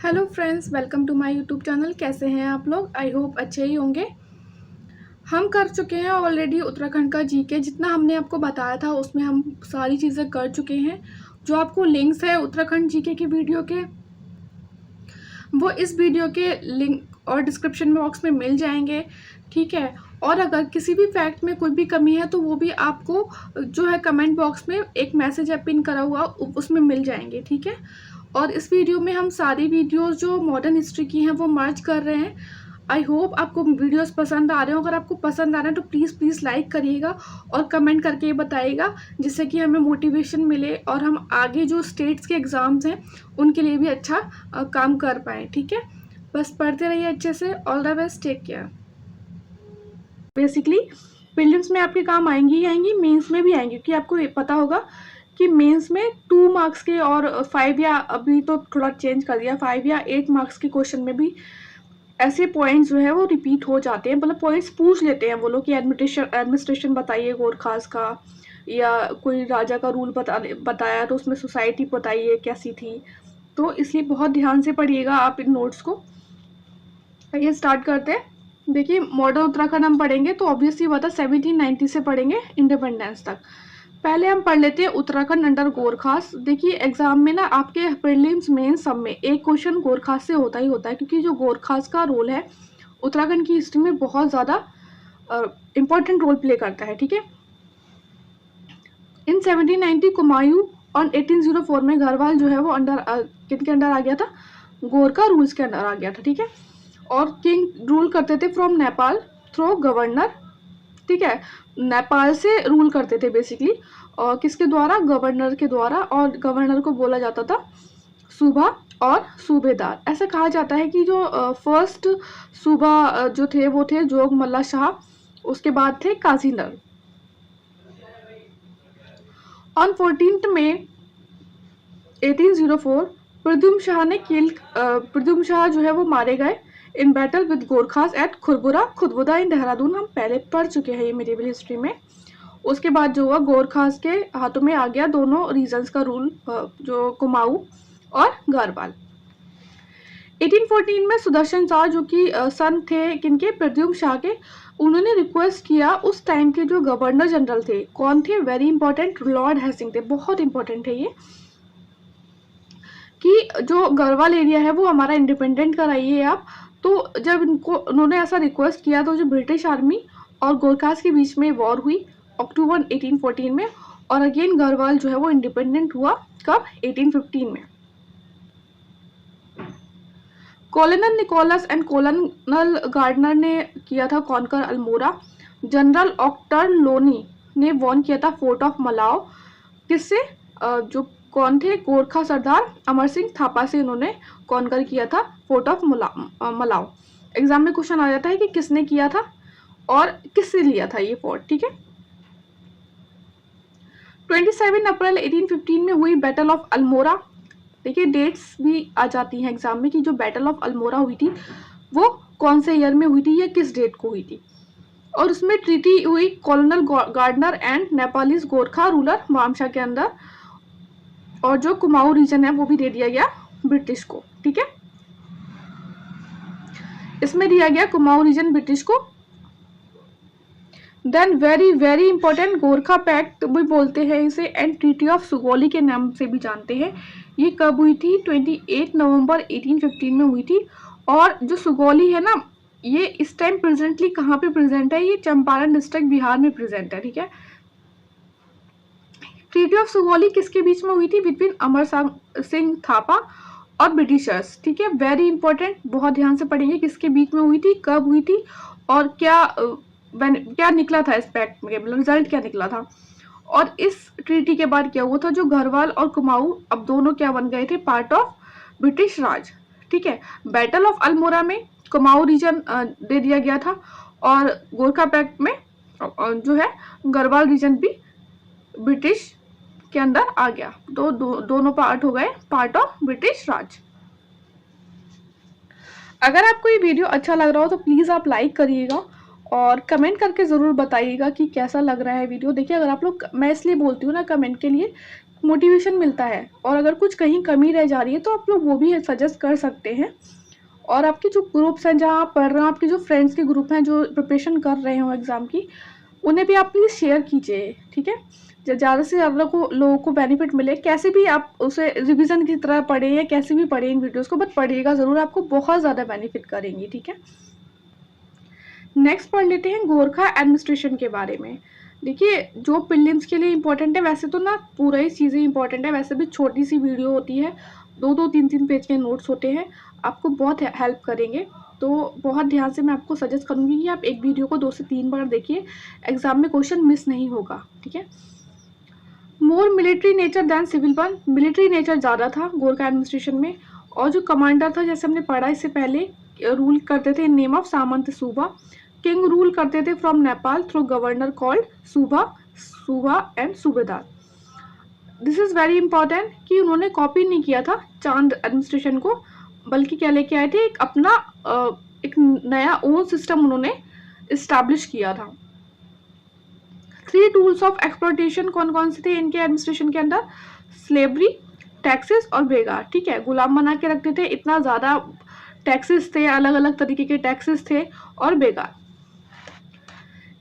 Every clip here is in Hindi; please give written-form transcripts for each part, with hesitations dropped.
Hello friends, welcome to my YouTube channel. कैसे हैं आप लोग? आई होप अच्छे ही होंगे। हम कर चुके हैं ऑलरेडी उत्तराखंड का जीके। जितना हमने आपको बताया था उसमें हम सारी चीज़ें कर चुके हैं। जो आपको लिंक्स है उत्तराखंड जीके की वीडियो के, वो इस वीडियो के लिंक और डिस्क्रिप्शन बॉक्स में मिल जाएंगे। ठीक है। और अगर किसी भी फैक्ट में कोई भी कमी है तो वो भी आपको जो है कमेंट बॉक्स में एक मैसेज है पिन करा हुआ, उसमें मिल जाएंगे। ठीक है। और इस वीडियो में हम सारी वीडियोस जो मॉडर्न हिस्ट्री की हैं वो मर्ज कर रहे हैं। आई होप आपको वीडियोस पसंद आ रहे हो। अगर आपको पसंद आ रहा है तो प्लीज़ लाइक करिएगा और कमेंट करके बताइएगा, जिससे कि हमें मोटिवेशन मिले और हम आगे जो स्टेट्स के एग्ज़ाम्स हैं उनके लिए भी अच्छा काम कर पाएँ। ठीक है। बस पढ़ते रहिए अच्छे से। All the best, take care. Basically prelims में आपके काम आएंगी ही आएंगी, मेंस में भी आएंगी, क्योंकि आपको ये पता होगा कि मेंस में 2 मार्क्स के और 5 या अभी तो थोड़ा चेंज कर दिया 5 या 8 मार्क्स के क्वेश्चन में भी ऐसे पॉइंट्स जो है वो रिपीट हो जाते हैं। मतलब पॉइंट्स पूछ लेते हैं वो लोग कि एडमिनिस्ट्रेशन बताइए गोरखास का, या कोई राजा का रूल बताया तो उसमें सोसाइटी बताइए कैसी थी। तो इसलिए बहुत ध्यान से पढ़िएगा आप इन नोट्स को। ये स्टार्ट करते हैं। देखिए, मॉडर्न उत्तराखंड हम पढ़ेंगे तो ऑब्वियसली बात है 1790 से पढ़ेंगे इंडिपेंडेंस तक। पहले हम पढ़ लेते हैं उत्तराखंड अंडर गोरखास। देखिए, एग्जाम में ना आपके प्रीलिम्स मेन सब में एक क्वेश्चन गोरखास से होता ही होता है, क्योंकि जो गोरखास का रोल है उत्तराखंड की हिस्ट्री में बहुत ज़्यादा इम्पोर्टेंट रोल प्ले करता है। ठीक है। इन 1790 कुमायूं और 1804 में गढ़वाल जो है वो अंडर किनके अंडर आ गया था? गोरखा रूल्स के अंडर आ गया था। ठीक है। और किंग रूल करते थे फ्रॉम नेपाल थ्रू गवर्नर। ठीक है। नेपाल से रूल करते थे बेसिकली, और किसके द्वारा? गवर्नर के द्वारा। और गवर्नर को बोला जाता था सूबा और सूबेदार। ऐसा कहा जाता है कि जो फर्स्ट सूबा जो थे वो थे जोग मल्ला शाह, उसके बाद थे काजीनर। ऑन 14 मई 1804 प्रद्युम्न शाह जो है वो मारे गए in battle with Gorkhas at Khurbura in Dehradun. हम पहले पढ़ चुके हैं ये मेडिवल हिस्ट्री में। उसके बाद जो हुआ, गोरखास के हाथों में आ गया दोनों रीजन्स का रूल, जो कुमाऊं और गढ़वाल। 1814 में सुदर्शन शाह जो कि सन थे किनके? प्रद्युम्न शाह के, उन्होंने रिक्वेस्ट किया उस टाइम के जो गवर्नर जनरल थे, कौन थे? वेरी इंपॉर्टेंट, लॉर्ड हैसिंग थे। बहुत इंपॉर्टेंट है ये, कि जो गढ़वाल एरिया है वो हमारा इंडिपेंडेंट कराइए आप। तो जब उन्होंने ऐसा रिक्वेस्ट किया तो जो ब्रिटिश आर्मी और गोरखास के बीच में वॉर हुई अक्टूबर 1814 में, और अगेन गढ़वाल जो है वो इंडिपेंडेंट हुआ कब? 1815 में। Colonel Nicholas and colonel Gardner ने किया था conquer Almora. General Ochterlony ने वॉन किया था फोर्ट ऑफ मलाव। किससे? जो कौन थे? गोरखा सरदार अमर सिंह थापा से इन्होंने कॉन्कर किया था फोर्ट ऑफ मलाव। एग्जाम में क्वेश्चन आ जाता है कि किसने किया था और किससे लिया था ये फोर्ट। ठीक है। 27 अप्रैल 1815 में हुई बैटल ऑफ अल्मोड़ा। देखिए, डेट्स भी आ जाती हैं एग्जाम में कि जो बैटल ऑफ अल्मोड़ा हुई थी वो कौन से ईयर में हुई थी या किस डेट को हुई थी। और उसमें ट्रीटी हुई colonel Gardner and Nepalese Gorkha ruler मामशा के अंदर, और जो कुमाऊं रीजन है वो भी दे दिया गया ब्रिटिश को। ठीक है। इसमें दिया गया कुमाऊं रीजन ब्रिटिश को। Then very important Gorkha pact भी बोलते हैं इसे, एंड ट्रीटी ऑफ सुगौली के नाम से भी जानते हैं। ये कब हुई थी? 28 नवंबर 1815 में हुई थी। और जो सुगौली है ना, ये इस टाइम प्रेजेंटली कहाँ पे प्रेजेंट है? ये चंपारण डिस्ट्रिक्ट बिहार में प्रेजेंट है। ठीक है। ट्रीटी ऑफ सुगौली किसके बीच में हुई थी? बिटवीन अमर सिंह थापा और ब्रिटिशर्स। ठीक है। वेरी इंपॉर्टेंट, बहुत ध्यान से पढ़ेंगे किसके बीच में हुई थी, कब हुई थी, और क्या निकला था इस पैक्ट में, मतलब रिजल्ट क्या निकला था। और इस ट्रीटी के बाद क्या हुआ था? जो गढ़वाल और कुमाऊं अब दोनों क्या बन गए थे? पार्ट ऑफ ब्रिटिश राज। ठीक है। बैटल ऑफ अल्मोड़ा में कुमाऊं रीजन दे दिया गया था, और गोरखा पैक्ट में जो है गढ़वाल रीजन भी ब्रिटिश के अंदर आ गया। तो दोनों पार्ट हो गए पार्ट ऑफ ब्रिटिश राज। अगर आपको ये वीडियो अच्छा लग रहा हो तो प्लीज़ आप लाइक करिएगा और कमेंट करके ज़रूर बताइएगा कि कैसा लग रहा है वीडियो। देखिए, अगर आप लोग, मैं इसलिए बोलती हूँ ना कमेंट के लिए, मोटिवेशन मिलता है। और अगर कुछ कहीं कमी रह जा रही है तो आप लोग वो भी सजेस्ट कर सकते हैं। और आपके जो ग्रुप्स हैं जहाँ आप पढ़ रहे हो, आपके जो फ्रेंड्स के ग्रुप हैं जो प्रिपरेशन कर रहे हो एग्ज़ाम की, उन्हें भी आप प्लीज़ शेयर कीजिए, ठीक है? ज़्यादा से ज़्यादा लोगों को बेनिफिट मिले। कैसे भी आप उसे रिवीजन की तरह पढ़ें या कैसे भी पढ़ें इन वीडियोज़ को, बट पढ़िएगा ज़रूर, आपको बहुत ज़्यादा बेनिफिट करेंगी, ठीक है? नेक्स्ट पढ़ लेते हैं गोरखा एडमिनिस्ट्रेशन के बारे में। देखिए, जो प्रीलिम्स के लिए इम्पोर्टेंट है, वैसे तो ना पूरा ही चीज़ें इंपॉर्टेंट है, वैसे भी छोटी सी वीडियो होती है, 2-2 3-3 पेज के नोट्स होते हैं, आपको बहुत हेल्प करेंगे। तो बहुत ध्यान से मैं आपको सजेस्ट करूँगी कि आप एक वीडियो को 2 से 3 बार देखिए, एग्ज़ाम में क्वेश्चन मिस नहीं होगा, ठीक है? More military nature than civil one, military nature ज़्यादा था गोरखा एडमिनिस्ट्रेशन में। और जो कमांडर था, जैसे हमने पढ़ा इससे पहले, रूल करते थे इन नेम ऑफ सामंत सूबा। किंग रूल करते थे from Nepal through governor called सूबा एंड सूबेदार। दिस इज़ वेरी इंपॉर्टेंट कि उन्होंने कॉपी नहीं किया था चांद एडमिनिस्ट्रेशन को, बल्कि क्या लेके आए थे, एक अपना एक नया ओन सिस्टम उन्होंने इस्टेब्लिश किया था। 3 टूल्स ऑफ एक्सप्लॉयटेशन कौन कौन से थे इनके एडमिनिस्ट्रेशन के अंदर? स्लेवरी, टैक्सेस और बेगार, ठीक है? गुलाम बना के रखते थे, इतना ज़्यादा टैक्सेस थे, अलग अलग तरीके के टैक्सेस थे, और बेगार।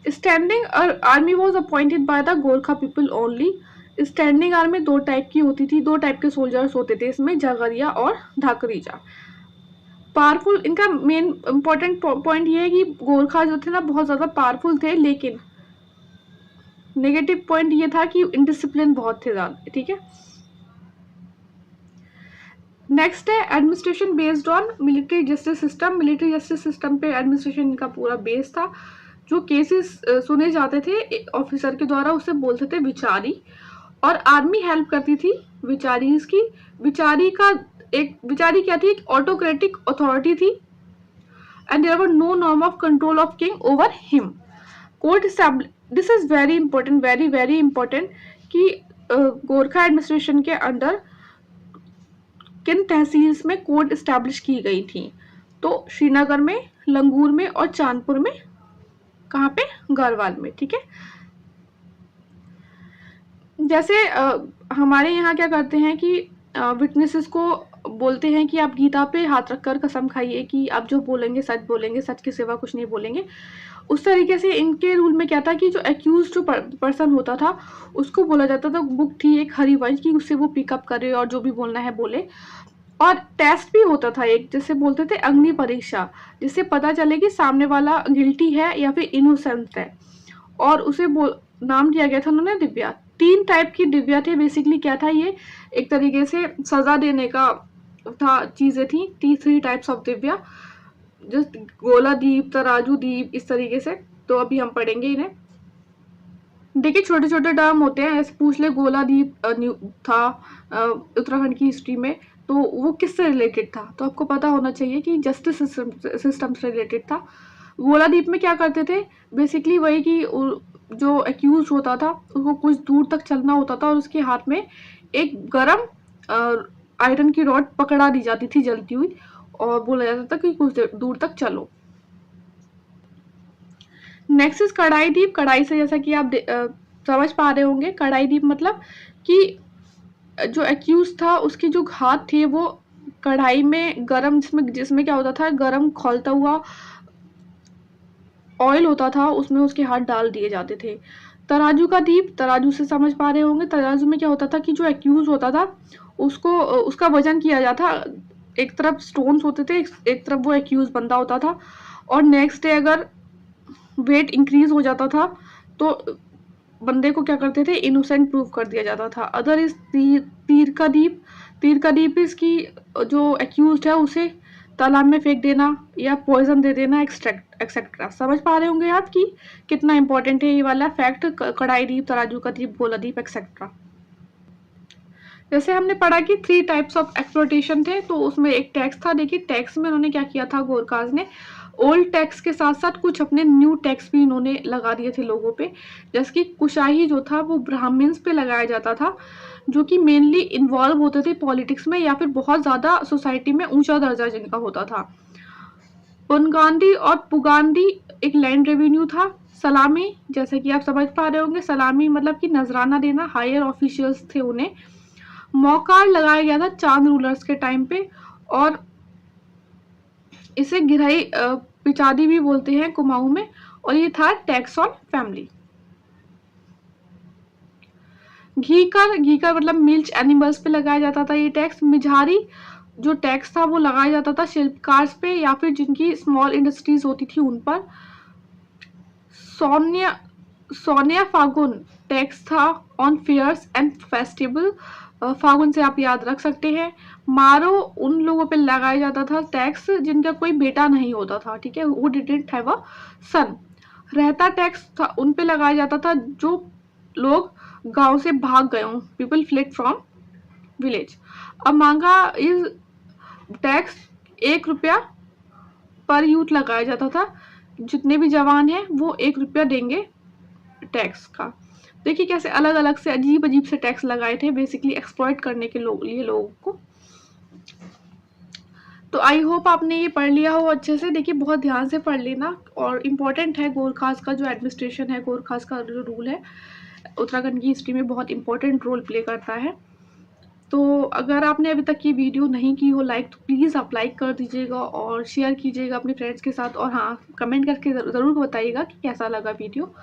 Standing army was appointed by the Gorkha people only. Standing army 2 type की होती थी, 2 टाइप के सोल्जर्स होते थे इसमें, जगरिया और धाकरीजा। पावरफुल, इनका मेन इंपॉर्टेंट पॉइंट ये है कि गोरखा जो थे ना बहुत ज़्यादा पावरफुल थे, लेकिन नेगेटिव पॉइंट ये था कि इनडिसिप्लिन बहुत थे ज़्यादा, ठीक है? नेक्स्ट है administration based on military justice system. Military justice system पे एडमिनिस्ट्रेशन इनका पूरा बेस था। जो केसेस सुने जाते थे ऑफिसर के द्वारा, उसे बोलते थे विचारी, और आर्मी हेल्प करती थी विचारीज की। विचारी क्या थी? एक ऑटोक्रेटिक अथॉरिटी थी, and there were no norm of control of king over him. Court establish, this is very important, very very important, कि गोरखा एडमिनिस्ट्रेशन के अंडर किन तहसील्स में कोर्ट एस्टैब्लिश की गई थी? तो श्रीनगर में, लंगूर में और चांदपुर में। कहाँ पे? गढ़वाल में, ठीक है? जैसे हमारे यहाँ क्या करते हैं कि विटनेसेस को बोलते हैं कि आप गीता पे हाथ रखकर कसम खाइए कि आप जो बोलेंगे सच बोलेंगे, सच के सिवा कुछ नहीं बोलेंगे। उस तरीके से इनके रूल में क्या था कि जो एक्यूज जो पर्सन होता था, उसको बोला जाता था, बुक थी एक हरिवंश की, उससे वो पिकअप करे और जो भी बोलना है बोले। और टेस्ट भी होता था एक, जिसे बोलते थे अग्नि परीक्षा, जिससे पता चले कि सामने वाला गिल्टी है या फिर इनोसेंट है। और उसे नाम दिया गया था उन्होंने दिव्या। 3 टाइप की दिव्या थे बेसिकली। क्या था ये? एक तरीके से सजा देने का था, चीजें थी। 3 टाइप्स ऑफ दिव्या, जस्ट गोला दीप, तराजू दीप, इस तरीके से। तो अभी हम पढ़ेंगे इन्हें। देखिए, छोटे छोटे टर्म होते हैं, ऐसे पूछ ले। गोला दीप था उत्तराखंड की हिस्ट्री में, तो वो किससे रिलेटेड था? तो आपको पता होना चाहिए कि जस्टिस सिस्टम से रिलेटेड था। गोला दीप में क्या करते थे? बेसिकली वही कि जो एक्यूज होता था उसको कुछ दूर तक चलना होता था, और उसके हाथ में एक गरम आयरन की रॉड पकड़ा दी जाती थी जलती हुई, और बोला जाता था कि कुछ दूर तक चलो। नेक्स्ट इज कढ़ाई दीप। कढ़ाई से, जैसा कि आप समझ पा रहे होंगे, कढ़ाई दीप मतलब कि जो एक्यूज था उसके जो हाथ थे वो कढ़ाई में गरम, जिसमें क्या होता था, गरम खौलता हुआ ऑयल होता था, उसमें उसके हाथ डाल दिए जाते थे। तराजू का दीप, तराजू से समझ पा रहे होंगे, तराजू में क्या होता था कि जो एक्यूज होता था उसको उसका वजन किया जाता। एक तरफ स्टोन्स होते थे, एक तरफ वो एक्यूज बंदा होता था, और नेक्स्ट डे अगर वेट इंक्रीज हो जाता था तो बंदे को क्या करते थे? इनोसेंट प्रूव कर दिया जाता था। अदर इस तीर का दीप। तीर का दीप इसकी जो एक्यूज है उसे तालाब में फेंक देना या पॉइजन दे देना, एक्सेट्रा। समझ पा रहे होंगे आप कि कितना इंपॉर्टेंट है ये वाला फैक्ट, कढ़ाई दीप, तराजू का दीप, गोला दीप, एक्सेट्रा। जैसे हमने पढ़ा कि 3 टाइप्स ऑफ एक्सप्लॉयटेशन थे, तो उसमें एक टैक्स था। देखिए, टैक्स में उन्होंने क्या किया था गोरखाज ने, ओल्ड टैक्स के साथ साथ कुछ अपने न्यू टैक्स भी इन्होंने लगा दिए थे लोगों पे। जैसे कि कुशाही जो था वो ब्राह्मण्स पे लगाया जाता था, जो कि मेनली इन्वॉल्व होते थे पॉलिटिक्स में, या फिर बहुत ज़्यादा सोसाइटी में ऊंचा दर्जा जिनका होता था। पुनगांडी और पुगांडी एक लैंड रेवेन्यू था। सलामी, जैसे कि आप समझ पा रहे होंगे, सलामी मतलब कि नजराना देना, हायर ऑफिशियल्स थे उन्हें मौका लगाया गया था चांद रूलर्स के टाइम पे, और इसे गिरहई पिचादी भी बोलते हैं कुमाऊं में, और ये था टैक्स ऑन फैमिली। घी कर मतलब मिल्च एनिमल्स पे लगाया जाता था ये टैक्स। मिझारी जो टैक्स था वो लगाया जाता था शिल्पकार पे या फिर जिनकी स्मॉल इंडस्ट्रीज होती थी उन पर। सोनिया फागुन टैक्स था ऑन फेयर्स एंड फेस्टिवल। फागुन से आप याद रख सकते हैं। मारो उन लोगों पे लगाया जाता था टैक्स जिनका कोई बेटा नहीं होता था, ठीक है, वो डिडंट हैव अ सन। रहता टैक्स था उन पे लगाया जाता था जो लोग गांव से भाग गए हों, पीपल फ्लेड फ्रॉम विलेज। अब मांगा इज टैक्स 1 रुपया पर यूथ लगाया जाता था, जितने भी जवान हैं वो 1 रुपया देंगे टैक्स का। देखिए कैसे अलग अलग से अजीब अजीब से टैक्स लगाए थे, बेसिकली एक्सप्लॉइट करने के लिए लोगों को। तो आई होप आपने ये पढ़ लिया हो अच्छे से। देखिए बहुत ध्यान से पढ़ लेना, और इम्पोर्टेंट है। गोरखास का जो एडमिनिस्ट्रेशन है, गोरखास का जो रूल है उत्तराखंड की हिस्ट्री में बहुत इंपॉर्टेंट रोल प्ले करता है। तो अगर आपने अभी तक ये वीडियो नहीं की हो लाइक, तो प्लीज़ आप लाइक कर दीजिएगा और शेयर कीजिएगा अपने फ्रेंड्स के साथ, और हाँ कमेंट करके ज़रूर बताइएगा कि कैसा लगा वीडियो।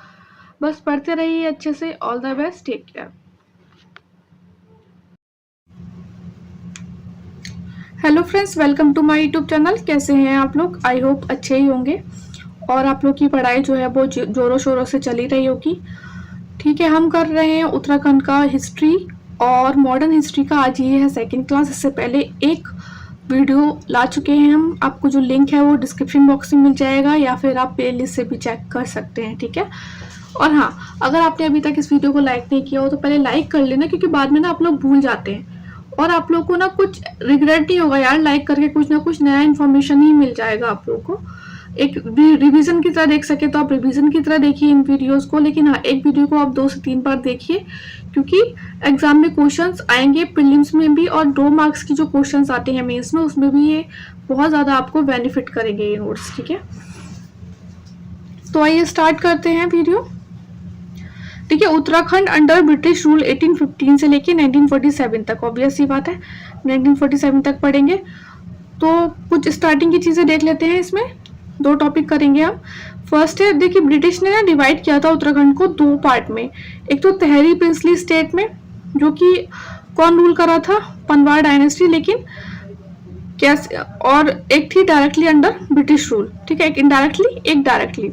बस पढ़ते रहिए अच्छे से। All the best, take care. Hello friends, welcome to my YouTube channel. कैसे हैं आप लोग? आई होप अच्छे ही होंगे, और आप लोग की पढ़ाई जो है वो जोरों शोरों से चली रही होगी। ठीक है, हम कर रहे हैं उत्तराखंड का हिस्ट्री और मॉडर्न हिस्ट्री का। आज ये है सेकंड क्लास। इससे पहले एक वीडियो ला चुके हैं हम, आपको जो लिंक है वो डिस्क्रिप्शन बॉक्स में मिल जाएगा, या फिर आप प्लेलिस्ट से भी चेक कर सकते हैं, ठीक है। और हाँ, अगर आपने अभी तक इस वीडियो को लाइक नहीं किया हो तो पहले लाइक कर लेना, क्योंकि बाद में ना आप लोग भूल जाते हैं, और आप लोग को ना कुछ रिग्रेट नहीं होगा यार, लाइक करके कुछ ना कुछ नया इन्फॉर्मेशन ही मिल जाएगा आप लोग को। एक रिवीजन की तरह देख सके तो आप रिवीजन की तरह देखिए इन वीडियोस को, लेकिन हाँ एक वीडियो को आप 2 से 3 बार देखिए, क्योंकि एग्जाम में क्वेश्चंस आएंगे, प्रीलिम्स में भी, और 2 मार्क्स की जो क्वेश्चंस आते हैं मेंस में, उसमें भी ये बहुत ज़्यादा आपको बेनिफिट करेंगे ये नोट्स, ठीक है। तो आइए स्टार्ट करते हैं वीडियो। ठीक है, उत्तराखंड अंडर ब्रिटिश रूल 1815 से लेके 1947 तक, ऑब्वियस सी बात है 1947 तक पढ़ेंगे। तो कुछ स्टार्टिंग की चीज़ें देख लेते हैं। इसमें 2 टॉपिक करेंगे हम। फर्स्ट है, देखिए ब्रिटिश ने ना डिवाइड किया था उत्तराखंड को 2 पार्ट में। एक तो तहरी प्रिंसली स्टेट में, जो कि कौन रूल कर रहा था, पनवार डायनेस्टी, लेकिन कैसे, और एक थी डायरेक्टली अंडर ब्रिटिश रूल, ठीक है, एक इनडायरेक्टली एक डायरेक्टली।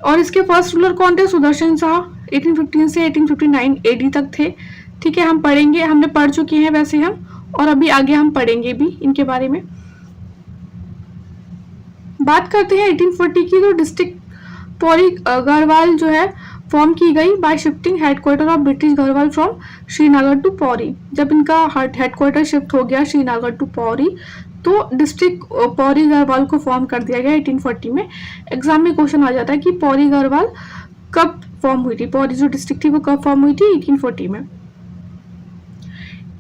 और इसके फर्स्ट रूलर कौन थे? सुदर्शन शाह, 1815 से 1859 एडी तक थे, ठीक है। हम पढ़ेंगे, हमने पढ़ चुके हैं वैसे हम, और अभी आगे हम पढ़ेंगे भी इनके बारे में। बात करते हैं 1840 की, तो डिस्ट्रिक्ट पौड़ी गढ़वाल जो है फॉर्म की गई by shifting headquarter of British Garhwal from Srinagar to Pauri. जब इनका हेडक्वार्टर शिफ्ट हो गया श्रीनगर टू पौड़ी, तो डिस्ट्रिक्ट पौड़ी गढ़वाल को फॉर्म कर दिया गया 1840 में। एग्जाम में क्वेश्चन आ जाता है कि पौड़ी गढ़वाल कब फॉर्म हुई थी, पौड़ी जो डिस्ट्रिक्ट थी वो कब फॉर्म हुई थी? 1840 में।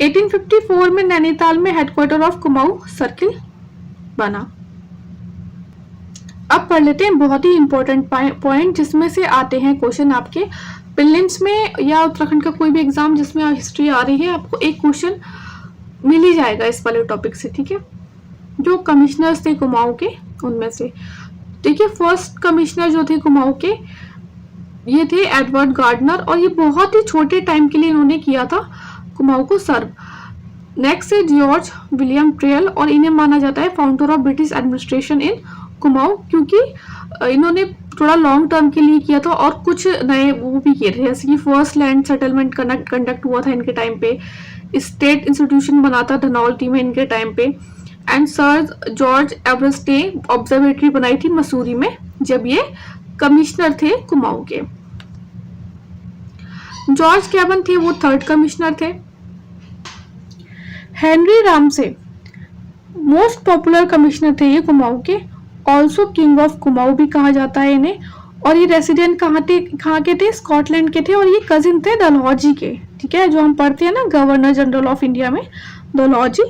1854 में नैनीताल में हेडक्वार्टर ऑफ कुमाऊं सर्किल बना। अब पढ़ लेते हैं बहुत ही इंपॉर्टेंट पॉइंट, जिसमें से आते हैं क्वेश्चन आपके प्रीलिम्स में या उत्तराखंड का कोई भी एग्जाम जिसमें हिस्ट्री आ रही है, आपको एक क्वेश्चन मिल ही जाएगा इस वाले टॉपिक से, ठीक है। जो कमिश्नर्स थे कुमाऊं के, उनमें से देखिए फर्स्ट कमिश्नर जो थे कुमाऊं के, ये थे एडवर्ड गार्डनर, और ये बहुत ही छोटे टाइम के लिए इन्होंने किया था कुमाऊं को सर्व। नेक्स्ट है जॉर्ज विलियम ट्रेल, और इन्हें माना जाता है founder of British administration in Kumaon, क्योंकि इन्होंने थोड़ा लॉन्ग टर्म के लिए किया था, और कुछ नए वो भी किए थे, जैसे कि फर्स्ट लैंड सेटलमेंट कंडक्ट हुआ था इनके टाइम पे, स्टेट इंस्टीट्यूशन बना था धनौल्टी में इनके टाइम पे, एंड सर जॉर्ज एवरेस्ट ने ऑब्जर्वेटरी बनाई थी मसूरी में जब ये कमिश्नर थे कुमाऊं के। जॉर्ज कैबन थे, वो 3rd कमिश्नर थे। Henry Ramsay most popular commissioner थे ये कुमाऊं के, ऑल्सो किंग ऑफ कुमाऊं भी कहा जाता है इन्हें। और ये रेसिडेंट कहाँ के थे? स्कॉटलैंड के थे, और ये कजिन थे डलहौजी के, ठीक है, जो हम पढ़ते हैं ना गवर्नर जनरल ऑफ इंडिया में डलहौजी,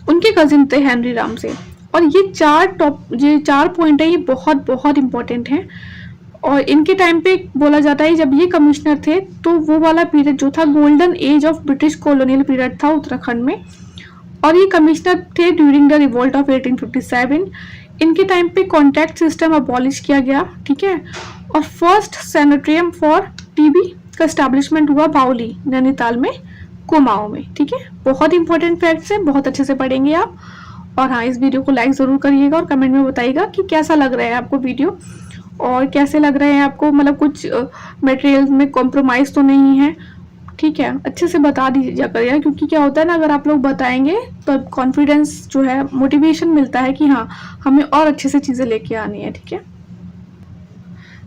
उनके कजिन थे हेनरी रामसे। और ये 4 पॉइंट है, ये बहुत बहुत इंपॉर्टेंट है, और इनके टाइम पे बोला जाता है जब ये कमिश्नर थे तो वो वाला पीरियड जो था golden age of British colonial period था उत्तराखंड में, और ये कमिश्नर थे ड्यूरिंग द रिवोल्ट ऑफ 1857। इनके टाइम पे कॉन्ट्रैक्ट सिस्टम अबॉलिश किया गया, ठीक है। और फर्स्ट सैनिटोरियम फॉर टीबी का एस्टैब्लिशमेंट हुआ बाउली नैनीताल में, कुमाऊं में, ठीक है। बहुत इंपॉर्टेंट फैक्ट्स है, बहुत अच्छे से पढ़ेंगे आप। और हाँ, इस वीडियो को लाइक ज़रूर करिएगा और कमेंट में बताइएगा कि कैसा लग रहा है आपको वीडियो, और कैसे लग रहे हैं आपको, मतलब कुछ मटेरियल में कॉम्प्रोमाइज़ तो नहीं है, ठीक है। अच्छे से बता दीजिए करिएगा, क्योंकि क्या होता है ना, अगर आप लोग बताएंगे तो कॉन्फिडेंस जो है, मोटिवेशन मिलता है कि हाँ हमें और अच्छे से चीज़ें लेके आनी है, ठीक है।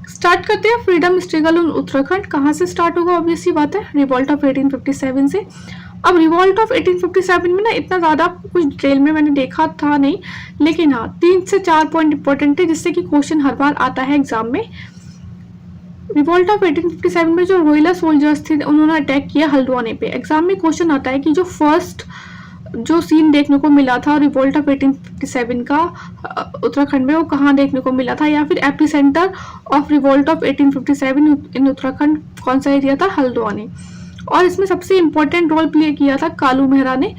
स्टार्ट करते हैं फ्रीडम स्ट्रगल इन उत्तराखंड। कहाँ से स्टार्ट होगा? ऑब्वियस सी बात है, रिवॉल्ट ऑफ 1857 से। अब रिवॉल्ट ऑफ 1857 में ना इतना ज़्यादा कुछ डिटेल में मैंने देखा था नहीं, लेकिन हाँ 3 से 4 पॉइंट इंपॉर्टेंट है जिससे कि क्वेश्चन हर बार आता है एग्जाम में। रिवॉल्ट ऑफ 1857 में जो रोहिला सोल्जर्स थे उन्होंने अटैक किया हल्द्वानी पे। एग्जाम में क्वेश्चन आता है कि जो फर्स्ट जो सीन देखने को मिला था रिवॉल्ट ऑफ 1857 का उत्तराखंड में, वो कहाँ देखने को मिला था, या फिर एपिसेंटर ऑफ रिवॉल्ट ऑफ 1857 इन उत्तराखंड कौन सा एरिया था? हल्द्वानी। और इसमें सबसे इम्पोर्टेंट रोल प्ले किया था कालू मेहरा ने,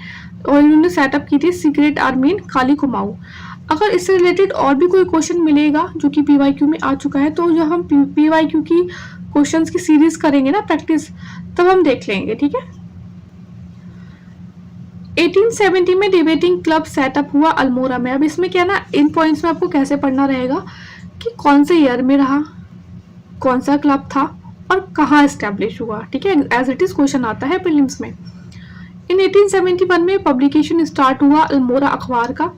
और इन्होंने सेटअप की थी सीक्रेट आर्मी इन काली कुमाऊं। अगर इससे रिलेटेड और भी कोई क्वेश्चन मिलेगा जो कि पीवाईक्यू में आ चुका है, तो जो हम पीवाईक्यू की क्वेश्चंस की सीरीज करेंगे ना प्रैक्टिस, तब हम देख लेंगे, ठीक है। 1870 में डिबेटिंग क्लब सेटअप हुआ अल्मोड़ा में। अब इसमें क्या ना, इन पॉइंट्स में आपको कैसे पढ़ना रहेगा कि कौन से ईयर में रहा, कौन सा क्लब था और कहाँ एस्टेब्लिश हुआ, ठीक है। एज इट इज क्वेश्चन आता है प्रीलिम्स में। इन 1871 में पब्लिकेशन स्टार्ट हुआ अल्मोड़ा अखबार का,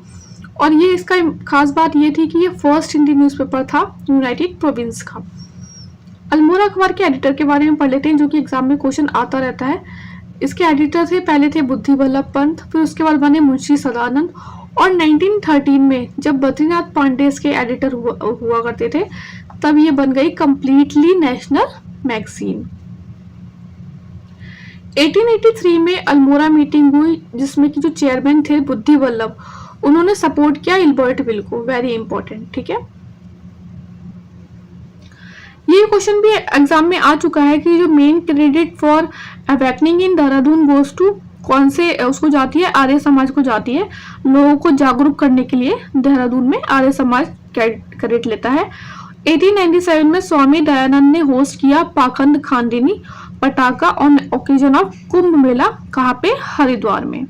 और ये इसका खास बात ये थी कि ये फर्स्ट हिंदी न्यूज़पेपर था यूनाइटेड प्रोविंस का। अल्मोड़ा अखबार के एडिटर के बारे में पढ़ लेते हैं, जो कि एग्जाम में क्वेश्चन आता रहता है। इसके एडिटर थे, पहले थे बुद्धि वल्लभ पंत, फिर उसके बाद बने मुंशी सदानंद, और 1913 में जब बद्रीनाथ पांडे इसके एडिटर हुआ करते थे, तब ये बन गई कंप्लीटली नेशनल मैगजीन। 1883 में अल्मोड़ा मीटिंग हुई, जिसमें कि जो चेयरमैन थे बुद्धि वल्लभ, उन्होंने सपोर्ट किया इल्बर्टविल को, वेरी इंपॉर्टेंट, ठीक है। ये क्वेश्चन भी एग्जाम में आ चुका है कि जो main credit for awakening in Dehradun goes to, कौन से उसको जाती है? आर्य समाज को जाती है। लोगों को जागरूक करने के लिए देहरादून में आर्य समाज क्रेडिट लेता है। 1897 में स्वामी दयानंद ने होस्ट किया पाखंड खानदेनी पटाखा on occasion of Kumbh Mela, कहाँ पे? हरिद्वार में।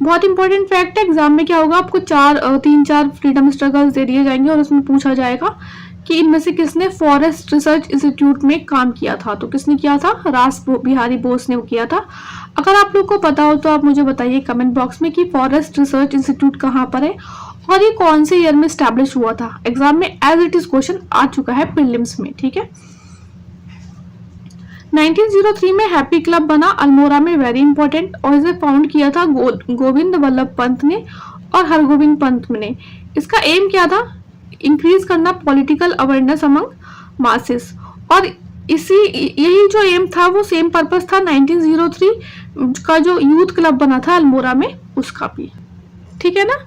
बहुत इंपॉर्टेंट फैक्ट है, एग्जाम में क्या होगा, आपको 3-4 फ्रीडम स्ट्रगल्स दे दिए जाएंगे और उसमें पूछा जाएगा कि इनमें से किसने फॉरेस्ट रिसर्च इंस्टीट्यूट में काम किया था। तो किसने किया था? रास बिहारी बोस ने किया था। अगर आप लोग को पता हो तो आप मुझे बताइए कमेंट बॉक्स में कि फॉरेस्ट रिसर्च इंस्टीट्यूट कहाँ पर है और ये कौन से ईयर में स्टैब्लिश हुआ था। एग्जाम में एज इट इज क्वेश्चन आ चुका है प्रीलिम्स में, ठीक है। 1903 में हैप्पी क्लब बना अल्मोड़ा में, वेरी इंपॉर्टेंट, और इसे फाउंड किया था गोविंद वल्लभ पंत ने और हरगोविंद पंत ने। इसका एम क्या था? इंक्रीज करना पॉलिटिकल अवेयरनेस अमंग मासेस, और यही जो एम था वो सेम पर्पस था 1903 का जो यूथ क्लब बना था अल्मोड़ा में, उसका भी, ठीक है ना।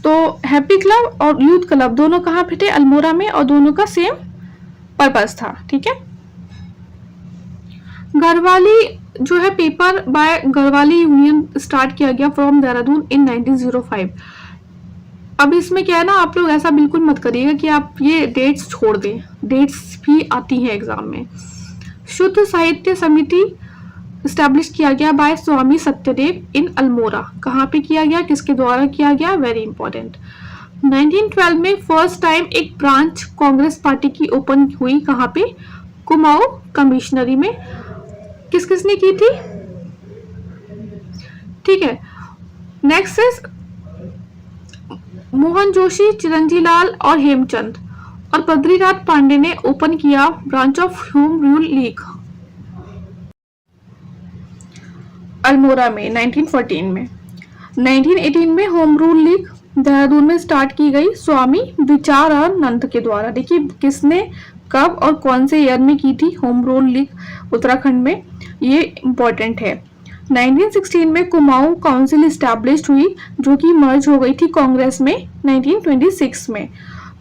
तो हैप्पी क्लब और यूथ क्लब दोनों कहाँ पे थे? अल्मोड़ा में, और दोनों का सेम पर्पस था, ठीक है। गढ़वाली जो है paper by Garhwali union start किया गया फ्रॉम देहरादून इन 1905। अब इसमें क्या है ना, आप लोग ऐसा बिल्कुल मत करिएगा कि आप ये डेट्स छोड़ दें, डेट्स भी आती हैं एग्जाम में। शुद्ध साहित्य समिति स्टैब्लिश किया गया बाय स्वामी सत्यदेव इन अल्मोड़ा, कहाँ पे किया गया, किसके द्वारा किया गया, वेरी इंपॉर्टेंट। 1912 में फर्स्ट टाइम एक ब्रांच कांग्रेस पार्टी की ओपन हुई, कहाँ पे? कुमाऊं कमिश्नरी में। किस किसने की थी? ठीक है। नेक्स्ट इज मोहन जोशी, चिरंजी लाल और हेमचंद, और बद्रीनाथ पांडे ने ओपन किया branch of home rule league Almora में 1914 में। 1918 में होम रूल लीग देहरादून में स्टार्ट की गई स्वामी विचारानंद के द्वारा। देखिए किसने, कब और कौन से ईयर में की थी होम रूल लीग उत्तराखंड में, ये इंपॉर्टेंट है। 1916 में कुमाऊं काउंसिल स्टैब्लिश हुई, जो कि मर्ज हो गई थी कांग्रेस में 1926 में।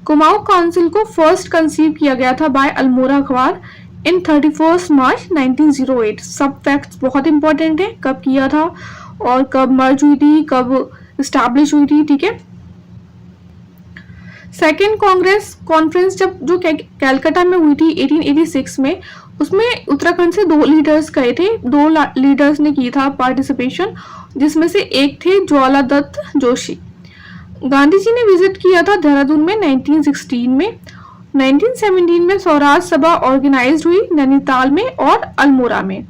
कुमाऊं काउंसिल को फर्स्ट कंसीव किया गया था बाय अल्मोड़ा अखबार इन 31 मार्च 1908। सब फैक्ट्स बहुत इंपॉर्टेंट है, कब किया था और कब मर्ज हुई थी, कब स्टैब्लिश हुई थी, ठीक है। सेकेंड कांग्रेस कॉन्फ्रेंस जब जो कैलकाटा में हुई थी 1886 में, उसमें उत्तराखंड से 2 लीडर्स गए थे, 2 लीडर्स ने की था पार्टिसिपेशन, जिसमें से एक थे ज्वाला दत्त जोशी। गांधी जी ने विजिट किया था देहरादून में 1916 में। 1917 में स्वराज सभा ऑर्गेनाइज हुई नैनीताल में और अल्मोड़ा में।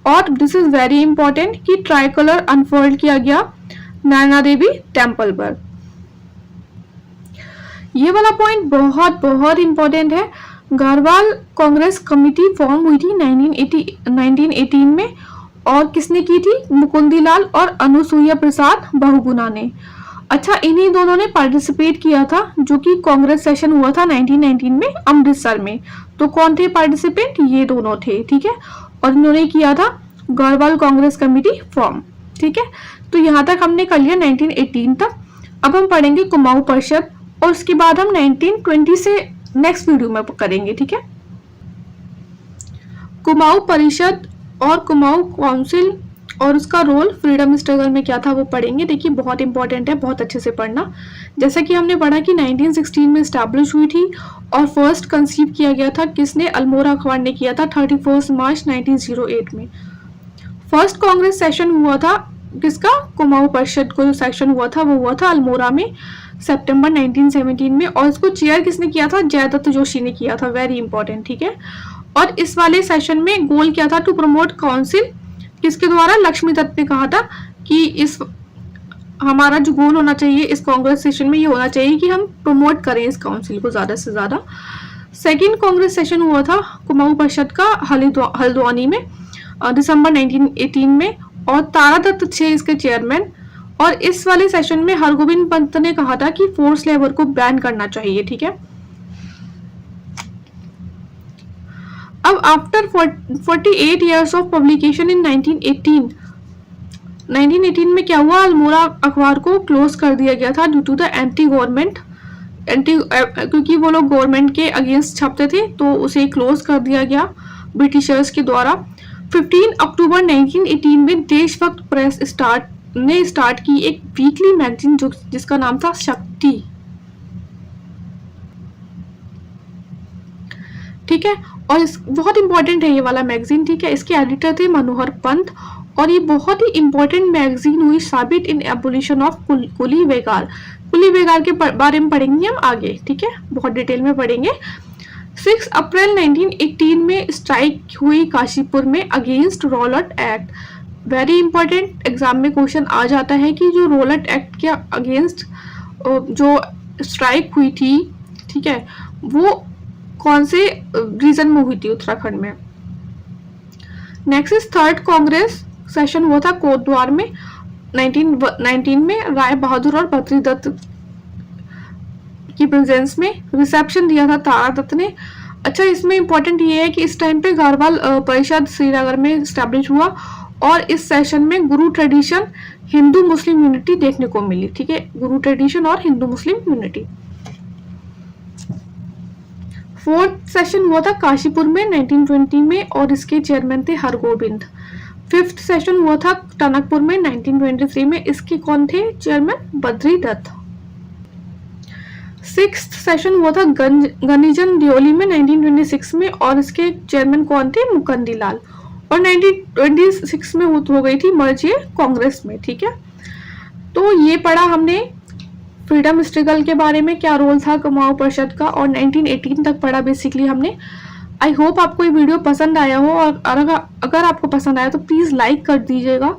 और दिस इज वेरी इंपॉर्टेंट कि ट्राई कलर अनफोल्ड किया गया नैना देवी टेम्पल पर। ये वाला पॉइंट बहुत बहुत इंपॉर्टेंट है। गढ़वाल कांग्रेस कमेटी फॉर्म हुई थी 1918 में, और किसने की थी? मुकुंदीलाल और अनुसुईया प्रसाद बहुगुणा ने। अच्छा, इन्हीं दोनों ने पार्टिसिपेट किया था, जो कि कांग्रेस सेशन हुआ था 1919 में अमृतसर में। तो कौन थे पार्टिसिपेंट? ये दोनों थे, ठीक है। और इन्होंने किया था गढ़वाल कांग्रेस कमेटी फॉर्म, ठीक है। तो यहाँ तक हमने कर लिया 1918 तक। अब हम पढ़ेंगे कुमाऊं परिषद, और उसके बाद हम 1920 से नेक्स्ट वीडियो में करेंगे, ठीक है। कुमाऊं परिषद और कुमाऊं काउंसिल और उसका रोल फ्रीडम स्ट्रगल में क्या था वो पढ़ेंगे। देखिए बहुत इंपॉर्टेंट है, बहुत अच्छे से पढ़ना। जैसा कि हमने पढ़ा कि 1916 में स्टैब्लिश हुई थी और फर्स्ट कंसीव किया गया था किसने? अल्मोड़ा अखबार ने किया था 31 मार्च 1908 में। फर्स्ट कांग्रेस सेशन हुआ था किसका? कुमाऊं परिषद को जो सेशन हुआ था वो हुआ था अल्मोड़ा में सितंबर 1917 में, और इसको चेयर किसने किया था? जयदत्त जोशी ने किया था। वेरी इंपॉर्टेंट, ठीक है। और इस वाले सेशन में गोल क्या था? To promote council. किसके द्वारा? लक्ष्मी दत्त ने कहा था कि इस हमारा जो गोल होना चाहिए इस कांग्रेस सेशन में ये होना चाहिए कि हम प्रमोट करें इस काउंसिल को ज्यादा से ज्यादा। सेकेंड कांग्रेस सेशन हुआ था कुमाऊं परिषद का हल्द्वानी में दिसंबर 1918 में, और तारा दत्त थे इसके चेयरमैन। और इस वाले सेशन में हरगोविंद पंत ने कहा था कि फोर्स लेबर को बैन करना चाहिए, ठीक है। अब after 48 years of publication in 1918 में क्या हुआ? अल्मोड़ा अखबार को क्लोज कर दिया गया था due to the anti government, क्योंकि वो लोग गवर्नमेंट के अगेंस्ट छपते थे, तो उसे क्लोज कर दिया गया ब्रिटिशर्स के द्वारा। 15 अक्टूबर 1918 में देशभक्त प्रेस स्टार्ट की एक वीकली मैगजीन जिसका नाम था शक्ति, ठीक है। और बहुत इंपॉर्टेंट है ये वाला मैगजीन, ठीक है। इसके एडिटर थे मनोहर पंत, और ये बहुत ही इंपॉर्टेंट मैगजीन हुई साबित इन एबोलिशन ऑफ कुली बेगार। कुली बेगार के बारे में पढ़ेंगे हम आगे, ठीक है, बहुत डिटेल में पढ़ेंगे। 6 अप्रैल 1918 में स्ट्राइक हुई काशीपुर में against Rowlatt act. Very important, exam में क्वेश्चन आ जाता है कि जो रॉलट एक्ट के अगेंस्ट जो स्ट्राइक हुई थी, ठीक है, वो कौन से रीजन में हुई थी उत्तराखंड में। Next is third Congress session हुआ था कोटद्वार में 1919 में। राय बहादुर और बद्री दत्त की प्रेजेंस में रिसेप्शन दिया था तारा दत्त ने। अच्छा, इसमें इंपॉर्टेंट ये है कि इस टाइम पे गढ़वाल परिषद श्रीनगर में स्टैब्लिश हुआ, और इस सेशन में गुरु ट्रेडिशन हिंदू मुस्लिम यूनिटी देखने को मिली, ठीक है, गुरु ट्रेडिशन और Hindu Muslim unity. Fourth session हुआ था काशीपुर में 1920 में, और इसके चेयरमैन थे हरगोविंद। फिफ्थ सेशन हुआ था टनकपुर में 1923 में, इसके कौन थे chairman? Badri Dutt. Sixth session हुआ था गनीजन दियोली में 1926 में, और इसके चेयरमैन कौन थे? मुकुंदीलाल। और 1926 में हो गई थी मर्ज ये कांग्रेस में, ठीक है। तो ये पढ़ा हमने फ्रीडम स्ट्रगल के बारे में, क्या रोल था कुमाऊं परिषद का, और 1918 तक पढ़ा बेसिकली हमने। आई होप आपको ये वीडियो पसंद आया हो, और अगर आपको पसंद आया तो प्लीज़ लाइक कर दीजिएगा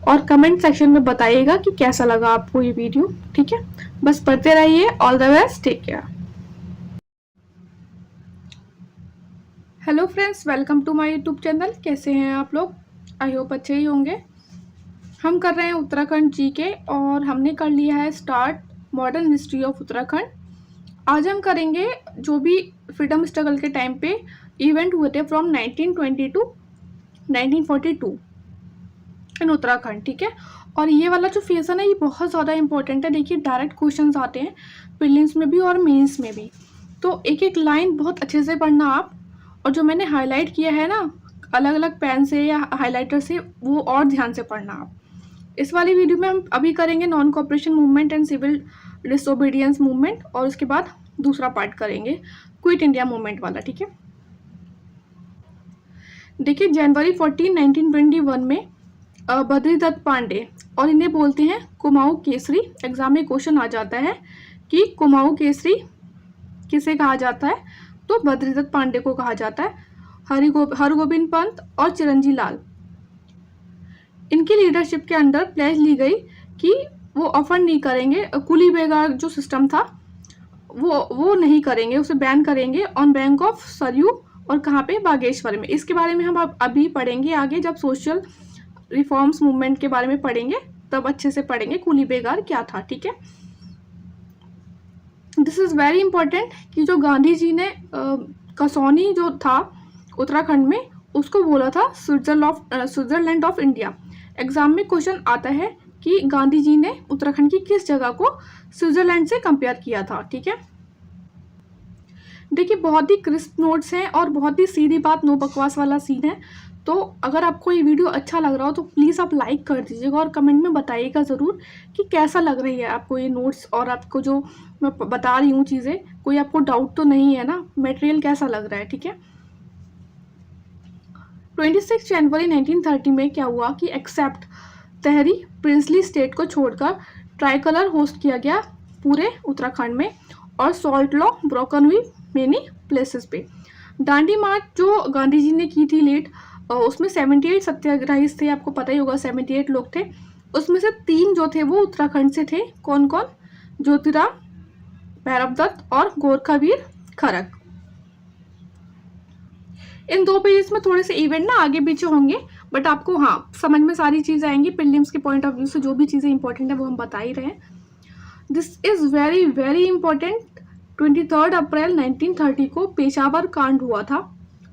और कमेंट सेक्शन में बताइएगा कि कैसा लगा आपको ये वीडियो, ठीक है। बस पढ़ते रहिए। All the best, take care. Hello friends, welcome to my YouTube channel. कैसे हैं आप लोग? आई होप अच्छे ही होंगे। हम कर रहे हैं उत्तराखंड जीके, और हमने कर लिया है start modern history of Uttarakhand. आज हम करेंगे जो भी फ्रीडम स्ट्रगल के टाइम पे इवेंट हुए थे फ्रॉम 1920 टू 1942। इन उत्तराखंड, ठीक है। और ये वाला जो फेज़ है ना, ये बहुत ज़्यादा इंपॉर्टेंट है। देखिए डायरेक्ट क्वेश्चंस आते हैं प्रीलिम्स में भी और मेंस में भी, तो एक एक लाइन बहुत अच्छे से पढ़ना आप। और जो मैंने हाईलाइट किया है ना अलग अलग पेन से या हाईलाइटर से, वो और ध्यान से पढ़ना आप। इस वाली वीडियो में हम अभी करेंगे non cooperation movement and civil disobedience movement, और उसके बाद दूसरा पार्ट करेंगे क्विट इंडिया मूवमेंट वाला, ठीक है। देखिए जनवरी 14, 1921 में बद्रीदत्त पांडे, और इन्हें बोलते हैं कुमाऊं केसरी। एग्जाम में क्वेश्चन आ जाता है कि कुमाऊं केसरी किसे कहा जाता है, तो बद्रीदत्त पांडे को कहा जाता है। हरगोबिंद पंत और चिरंजी लाल, इनकी लीडरशिप के अंडर प्लेज ली गई कि वो ऑफर नहीं करेंगे, कुली बेगार जो सिस्टम था वो नहीं करेंगे, उसे बैन करेंगे ऑन बैंक ऑफ सरयू, और कहाँ पे, बागेश्वर में। इसके बारे में हम अभी पढ़ेंगे आगे, जब सोशल रिफॉर्म्स मूवमेंट के बारे में पढ़ेंगे तब अच्छे से पढ़ेंगे कुली बेगार क्या था, ठीक है। दिस इज़ वेरी इंपॉर्टेंट कि जो गांधी जी ने कसौनी जो था उत्तराखंड में, उसको बोला था स्विट्जरलैंड ऑफ इंडिया। एग्जाम में क्वेश्चन आता है कि गांधी जी ने उत्तराखंड की किस जगह को स्विट्जरलैंड से कंपेयर किया था, ठीक है। देखिए बहुत ही क्रिस्प नोट्स हैं और बहुत ही सीधी बात, नो बकवास वाला सीन है। तो अगर आपको ये वीडियो अच्छा लग रहा हो तो प्लीज़ आप लाइक कर दीजिएगा और कमेंट में बताइएगा ज़रूर कि कैसा लग रही है आपको ये नोट्स, और आपको जो मैं बता रही हूँ चीज़ें, कोई आपको डाउट तो नहीं है ना, मटेरियल कैसा लग रहा है, ठीक है। 26 जनवरी 1930 में क्या हुआ कि एक्सेप्ट तहरी प्रिंसली स्टेट को छोड़कर ट्राइकलर होस्ट किया गया पूरे उत्तराखंड में, और सॉल्ट लॉ ब्रोकन हुई मेनी प्लेसेस पे। दांडी मार्च जो गांधी जी ने की थी लेट, उसमें 78 सत्याग्रही थे, आपको पता ही होगा 78 लोग थे। उसमें से 3 जो थे वो उत्तराखंड से थे। कौन कौन? ज्योतिराम, भैरवदत्त और गोरखावीर खरक। इन 2 पेजेस में थोड़े से इवेंट ना आगे पीछे होंगे, बट आपको हाँ समझ में सारी चीज़ें आएंगी। प्रीलिम्स के पॉइंट ऑफ व्यू से जो भी चीज़ें इंपॉर्टेंट है वो हम बता ही रहे हैं। This is very very important. 23 अप्रैल 1930 को पेशावर कांड हुआ था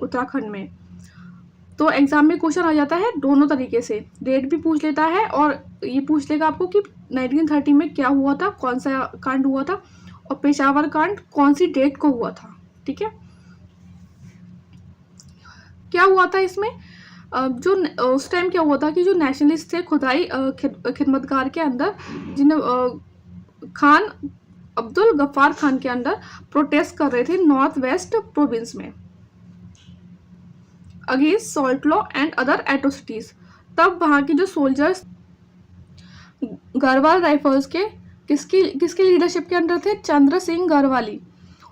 उत्तराखंड में। तो एग्जाम में क्वेश्चन आ जाता है दोनों तरीके से, डेट भी पूछ लेता है और ये पूछ लेगा आपको कि 1930 में क्या हुआ था, कौन सा कांड हुआ था, और पेशावर कांड कौन सी डेट को हुआ था, ठीक है। क्या हुआ था इसमें, जो उस टाइम क्या हुआ था कि जो नेशनलिस्ट थे खुदाई खिदमतगार के अंदर, जिन्हें खान अब्दुल गफ्फार खान के अंदर प्रोटेस्ट कर रहे थे नॉर्थ वेस्ट प्रोविंस में against salt law and other atrocities. तब वहाँ के जो सोल्जर्स गढ़वाल राइफल्स के किसकी लीडरशिप के अंदर थे, चंद्र सिंह गढ़वाली,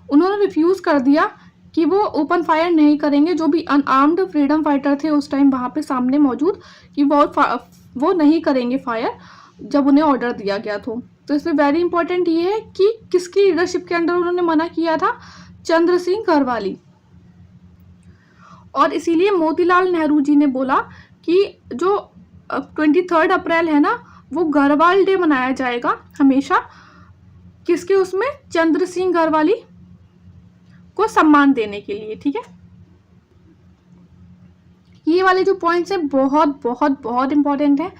उन्होंने रिफ्यूज़ कर दिया कि वो ओपन फायर नहीं करेंगे। जो भी अनआर्म्ड फ्रीडम फाइटर थे उस टाइम वहाँ पे सामने मौजूद, कि वो नहीं करेंगे फायर जब उन्हें ऑर्डर दिया गया तो इसमें वेरी इंपॉर्टेंट ये है कि किसकी लीडरशिप के अंदर उन्होंने मना किया था, चंद्र सिंह गढ़वाली। और इसीलिए मोतीलाल नेहरू जी ने बोला कि जो 23 अप्रैल है ना, वो गढ़वाल डे मनाया जाएगा हमेशा, किसके उसमें, चंद्र सिंह गढ़वाली को सम्मान देने के लिए, ठीक है। ये वाले जो पॉइंट्स हैं बहुत बहुत बहुत इंपॉर्टेंट है।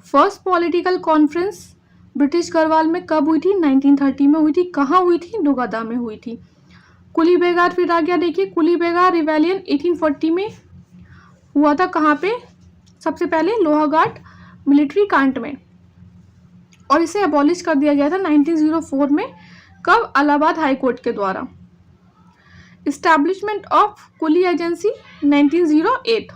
First political conference British Garhwal में कब हुई थी, 1930 में हुई थी। कहाँ हुई थी, डोगदा में हुई थी। कुली बेगार फिर आ गया, देखिए कुली बेगार रिवेलियन 1840 में हुआ था। कहाँ पे, सबसे पहले लोहाघाट मिलिट्री कांट में, और इसे अबॉलिश कर दिया गया था 1904 में। कब, इलाहाबाद हाई कोर्ट के द्वारा। Establishment of coolie agency 1908।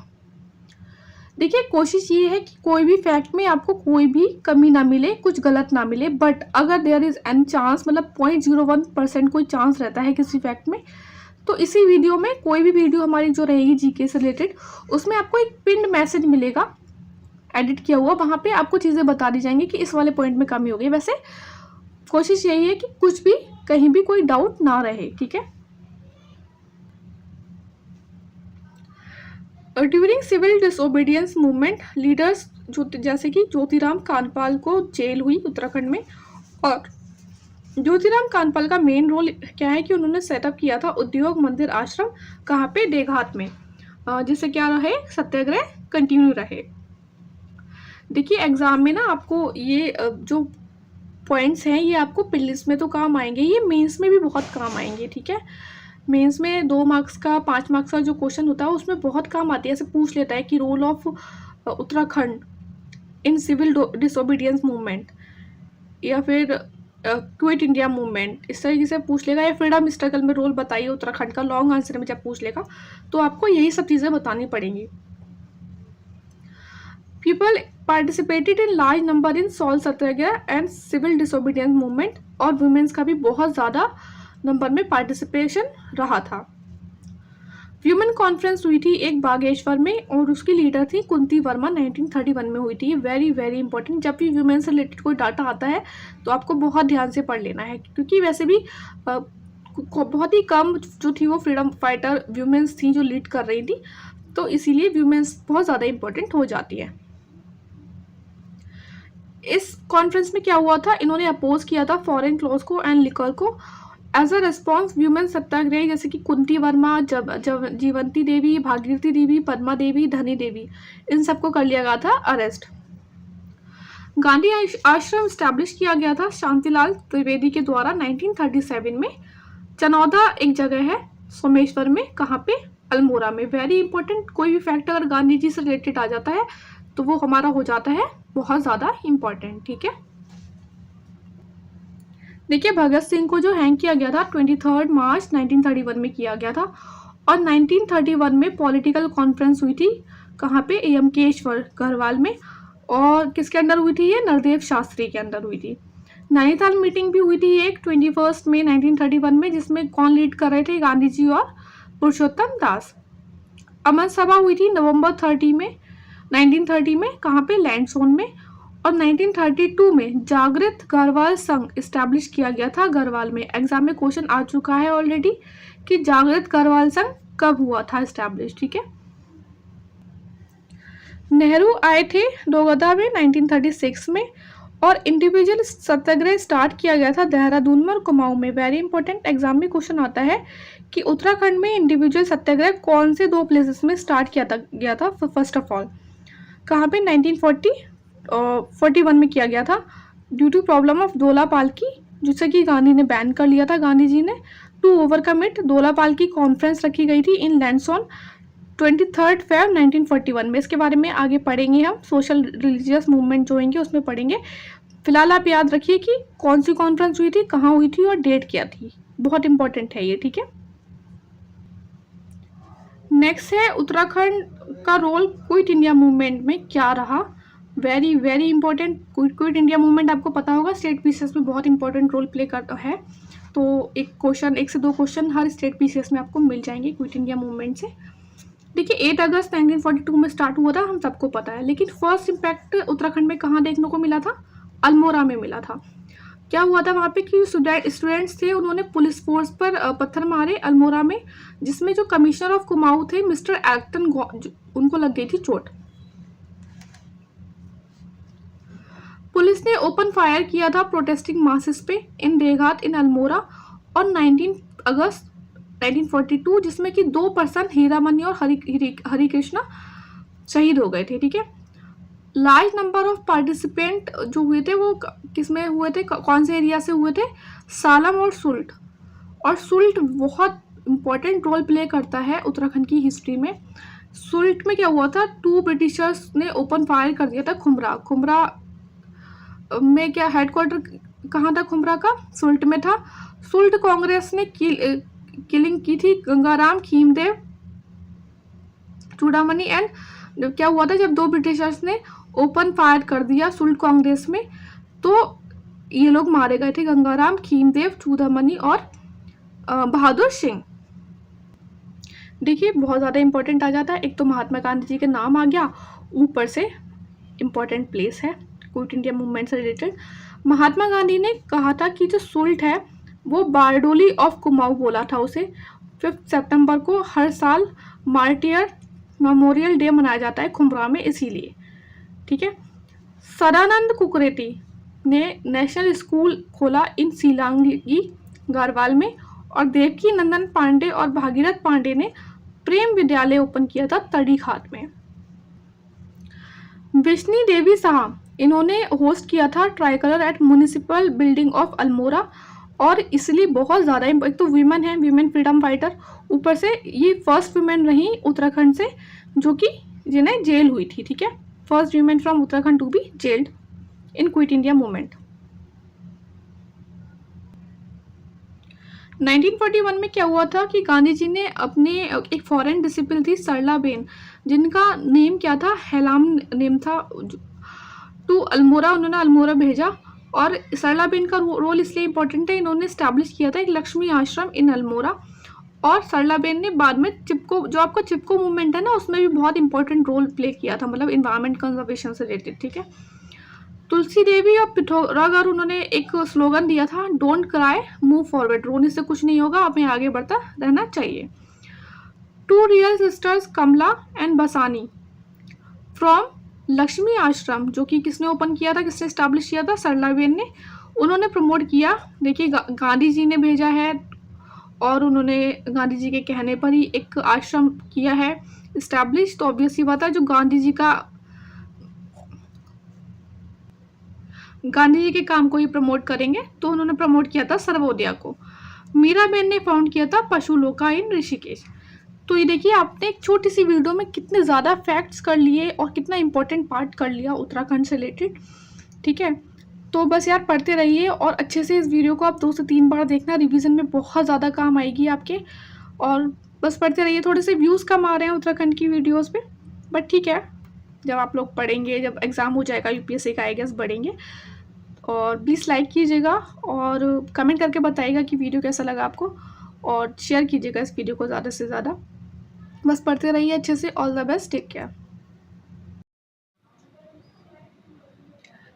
देखिए कोशिश ये है कि कोई भी फैक्ट में आपको कोई भी कमी ना मिले, कुछ गलत ना मिले, बट अगर देयर इज़ एन चांस, मतलब 0.01% कोई चांस रहता है किसी फैक्ट में, तो इसी वीडियो में, कोई भी वीडियो हमारी जो रहेगी जीके से रिलेटेड, उसमें आपको एक पिन्ड मैसेज मिलेगा एडिट किया हुआ, वहाँ पे आपको चीज़ें बता दी जाएंगी कि इस वाले पॉइंट में कमी हो गई। वैसे कोशिश यही है कि कुछ भी कहीं भी कोई डाउट ना रहे, ठीक है। During civil disobedience movement leaders जैसे कि ज्योतिराम कानपाल को जेल हुई उत्तराखंड में, और ज्योतिराम कानपाल का मेन रोल क्या है कि उन्होंने सेटअप किया था उद्योग मंदिर आश्रम, कहाँ पे, देघात में, जिससे क्या रहे, सत्याग्रह कंटिन्यू रहे। देखिए एग्ज़ाम में ना आपको ये जो पॉइंट्स हैं ये आपको प्रीलिम्स में तो काम आएंगे, ये मेंस में भी बहुत काम आएंगे, ठीक है। मेंस में 2 मार्क्स का 5 मार्क्स का जो क्वेश्चन होता है उसमें बहुत काम आती है। ऐसे पूछ लेता है कि role of Uttarakhand in civil disobedience movement, या फिर क्विट इंडिया मूवमेंट, इस तरीके से पूछ लेगा, या फ्रीडम स्ट्रगल में रोल बताइए उत्तराखंड का, लॉन्ग आंसर में जब पूछ लेगा तो आपको यही सब चीज़ें बतानी पड़ेंगी। People participated in large number in salt satyagraha and civil disobedience movement, और वुमेन्स का भी बहुत ज़्यादा नंबर में पार्टिसिपेशन रहा था। व्यूमेन कॉन्फ्रेंस हुई थी एक बागेश्वर में और उसकी लीडर थी कुंती वर्मा, 1931 में हुई थी। वेरी वेरी इंपॉर्टेंट, जब भी व्यूमेन से रिलेटेड कोई डाटा आता है तो आपको बहुत ध्यान से पढ़ लेना है, क्योंकि वैसे भी बहुत ही कम जो थी वो फ्रीडम फाइटर व्यूमेन्स थी जो लीड कर रही थी, तो इसीलिए व्यूमेन्स बहुत ज़्यादा इंपॉर्टेंट हो जाती है। इस कॉन्फ्रेंस में क्या हुआ था, इन्होंने अपोज किया था फॉरेन क्लॉथ को एंड लिकर को। एज अ रिस्पॉन्स व्यूमेन सत्याग्रही जैसे कि कुंती वर्मा, जीवंती देवी, भागीरथी देवी, पद्मा देवी, धनी देवी, इन सबको कर लिया गया था अरेस्ट। गांधी आश्रम स्टैब्लिश किया गया था शांतिलाल त्रिवेदी के द्वारा 1937 में। चनौदा एक जगह है सोमेश्वर में, कहाँ पे, अल्मोड़ा में। वेरी इंपॉर्टेंट, कोई भी फैक्ट अगर गांधी जी से रिलेटेड आ जाता है तो वो हमारा हो जाता है बहुत ज़्यादा इम्पॉर्टेंट, ठीक है। देखिए भगत सिंह को जो हैंग किया गया था 23 मार्च 1931 में किया गया था, और 1931 में पॉलिटिकल कॉन्फ्रेंस हुई थी, कहाँ पे, यमकेश्वर गढ़वाल में, और किसके अंडर हुई थी ये, नरदेव शास्त्री के अंदर हुई थी। नैनीताल मीटिंग भी हुई थी एक 21 मई 1931 में, जिसमें कौन लीड कर रहे थे, गांधी जी और पुरुषोत्तम दास। अमर सभा हुई थी नवंबर 1930 में, कहाँ पे, लैंडसोन में, और 1932 में जागृत गढ़वाल संघ इस्टेब्लिश किया गया था गढ़वाल में। एग्जाम में क्वेश्चन आ चुका है ऑलरेडी कि जागृत गढ़वाल संघ कब हुआ था इस्टेब्लिश, ठीक है। नेहरू आए थे डोगदा में 1936 में, और इंडिविजुअल सत्याग्रह स्टार्ट किया गया था देहरादून में और कुमाऊं में। वेरी इंपॉर्टेंट, एग्जाम में क्वेश्चन आता है कि उत्तराखंड में इंडिविजुअल सत्याग्रह कौन से 2 प्लेसेस में स्टार्ट गया था। फर्स्ट ऑफ ऑल कहाँ पे, 1941 में किया गया था, ड्यू टू प्रॉब्लम ऑफ दोला पालकी, जिससे कि गांधी ने बैन कर लिया था, गांधी जी ने। टू ओवरकम इट, दोला पालकी कॉन्फ्रेंस रखी गई थी इन लैंडसोन 23 फेब 1941 में। इसके बारे में आगे पढ़ेंगे हम, सोशल रिलीजियस मूवमेंट जो होंगे उसमें पढ़ेंगे। फिलहाल आप याद रखिए कि कौन सी कॉन्फ्रेंस हुई थी, कहाँ हुई थी और डेट क्या थी, बहुत इंपॉर्टेंट है ये, ठीक है। नेक्स्ट है उत्तराखंड का रोल क्विट इंडिया मूवमेंट में क्या रहा। Very very important, quit India movement आपको पता होगा स्टेट पीसीएस में बहुत इंपॉर्टेंट रोल प्ले करता है, तो एक से 2 क्वेश्चन हर स्टेट पीसीएस में आपको मिल जाएंगे क्विट इंडिया मूवमेंट से। देखिए 8 अगस्त 1942 में स्टार्ट हुआ था, हम सबको पता है, लेकिन फर्स्ट इम्पैक्ट उत्तराखंड में कहाँ देखने को मिला था, अल्मोड़ा में मिला था। क्या हुआ था वहाँ पे कि स्टूडेंट्स थे, उन्होंने पुलिस फोर्स पर पत्थर मारे अल्मोड़ा में, जिसमें जो कमिश्नर ऑफ कुमाऊं थे मिस्टर एक्टन, उनको लग गई थी चोट। पुलिस ने ओपन फायर किया था प्रोटेस्टिंग मासेस पे इन देघात इन अल्मोड़ा, और 19 अगस्त 1942 जिसमें कि 2 पर्सन हीरामनी और हरि कृष्णा शहीद हो गए थे, ठीक है। लार्ज नंबर ऑफ पार्टिसिपेंट जो हुए थे वो किसमें हुए थे, कौन से एरिया से हुए थे, सालम और सुल्ट। और सुल्ट बहुत इंपॉर्टेंट रोल प्ले करता है उत्तराखंड की हिस्ट्री में। सुल्ट में क्या हुआ था, 2 ब्रिटिशर्स ने ओपन फायर कर दिया था खुमरा में। क्या हेडक्वार्टर कहाँ था खुमरा का, सुल्ट में था। सुल्ट कांग्रेस ने किलिंग की थी गंगाराम खीमदेव चूड़ामणि एंड, क्या हुआ था जब 2 ब्रिटिशर्स ने ओपन फायर कर दिया सुल्ट कांग्रेस में, तो ये लोग मारे गए थे, गंगाराम खीमदेव चूड़ामणि और बहादुर सिंह। देखिए बहुत ज़्यादा इंपॉर्टेंट आ जाता है, एक तो महात्मा गांधी जी के नाम आ गया, ऊपर से इंपॉर्टेंट प्लेस है क्विट इंडिया मूवमेंट से रिलेटेड। महात्मा गांधी ने कहा था कि जो सुल्ट है वो बारडोली ऑफ कुमाऊं बोला था उसे। 5 सितंबर को हर साल मार्टियर मेमोरियल डे मनाया जाता है खुमरा में, इसीलिए, ठीक है। सदानंद कुकरेती ने नेशनल स्कूल खोला इन सीलांगी गढ़वाल में, और देवकी नंदन पांडे और भागीरथ पांडे ने प्रेम विद्यालय ओपन किया था तड़ीखात में। विष्णी देवी शाह, इन्होंने होस्ट किया था tricolour at municipal building of Almora, और इसलिए बहुत ज़्यादा एक तो वीमेन है, वीमेन फ्रीडम फाइटर, ऊपर से ये फर्स्ट वीमेन रही उत्तराखंड से जो कि जिन्हें जेल हुई थी, ठीक है। First women from Uttarakhand to be jailed in quit India movement. 1941 में क्या हुआ था कि गांधी जी ने अपने एक फॉरेन डिसिपल थी सरला बेन, जिनका नेम क्या था, हेलाम नेम था, टू अल्मोड़ा, उन्होंने अल्मोड़ा भेजा। और सरला बेन का रोल इसलिए इम्पोर्टेंट है, इन्होंने स्टैब्लिश किया था एक लक्ष्मी आश्रम इन अल्मोड़ा। और सरला बेन ने बाद में चिपको, जो आपका चिपको मूवमेंट है ना, उसमें भी बहुत इंपॉर्टेंट रोल प्ले किया था, मतलब इन्वायरमेंट कंजर्वेशन से रिलेटेड, ठीक है। तुलसी देवी और पिथौरागढ़, उन्होंने एक स्लोगन दिया था, डोंट क्राई मूव फॉरवर्ड, रोने से कुछ नहीं होगा, हमें आगे बढ़ता रहना चाहिए। Two real sisters Kamla and Basani from Lakshmi Ashram, जो कि किसने ओपन किया था, किसने स्टैब्लिश किया था, सरला बेन ने, उन्होंने प्रमोट किया। देखिए गांधी जी ने भेजा है और उन्होंने गांधी जी के कहने पर ही एक आश्रम किया है इस्टेब्लिश, तो ऑब्वियस ही बात है जो गांधी जी के काम को ही प्रमोट करेंगे, तो उन्होंने प्रमोट किया था सर्वोदया को। मीराबेन ने फाउंड किया था पशुलोका इन ऋषिकेश। तो ये देखिए आपने एक छोटी सी वीडियो में कितने ज़्यादा फैक्ट्स कर लिए और कितना इंपॉर्टेंट पार्ट कर लिया उत्तराखंड से रिलेटेड, ठीक है। तो बस यार पढ़ते रहिए और अच्छे से इस वीडियो को आप 2 से 3 बार देखना, रिवीजन में बहुत ज़्यादा काम आएगी आपके। और बस पढ़ते रहिए। थोड़े से व्यूज़ कम आ रहे हैं उत्तराखंड की वीडियोज़ पे, बट ठीक है, जब आप लोग पढ़ेंगे, जब एग्ज़ाम हो जाएगा यूपीएससी का, आई गेस बढ़ेंगे। और प्लीज़ लाइक कीजिएगा और कमेंट करके बताइएगा कि वीडियो कैसा लगा आपको, और शेयर कीजिएगा इस वीडियो को ज़्यादा से ज़्यादा। बस पढ़ते रहिए अच्छे से। All the best, take care.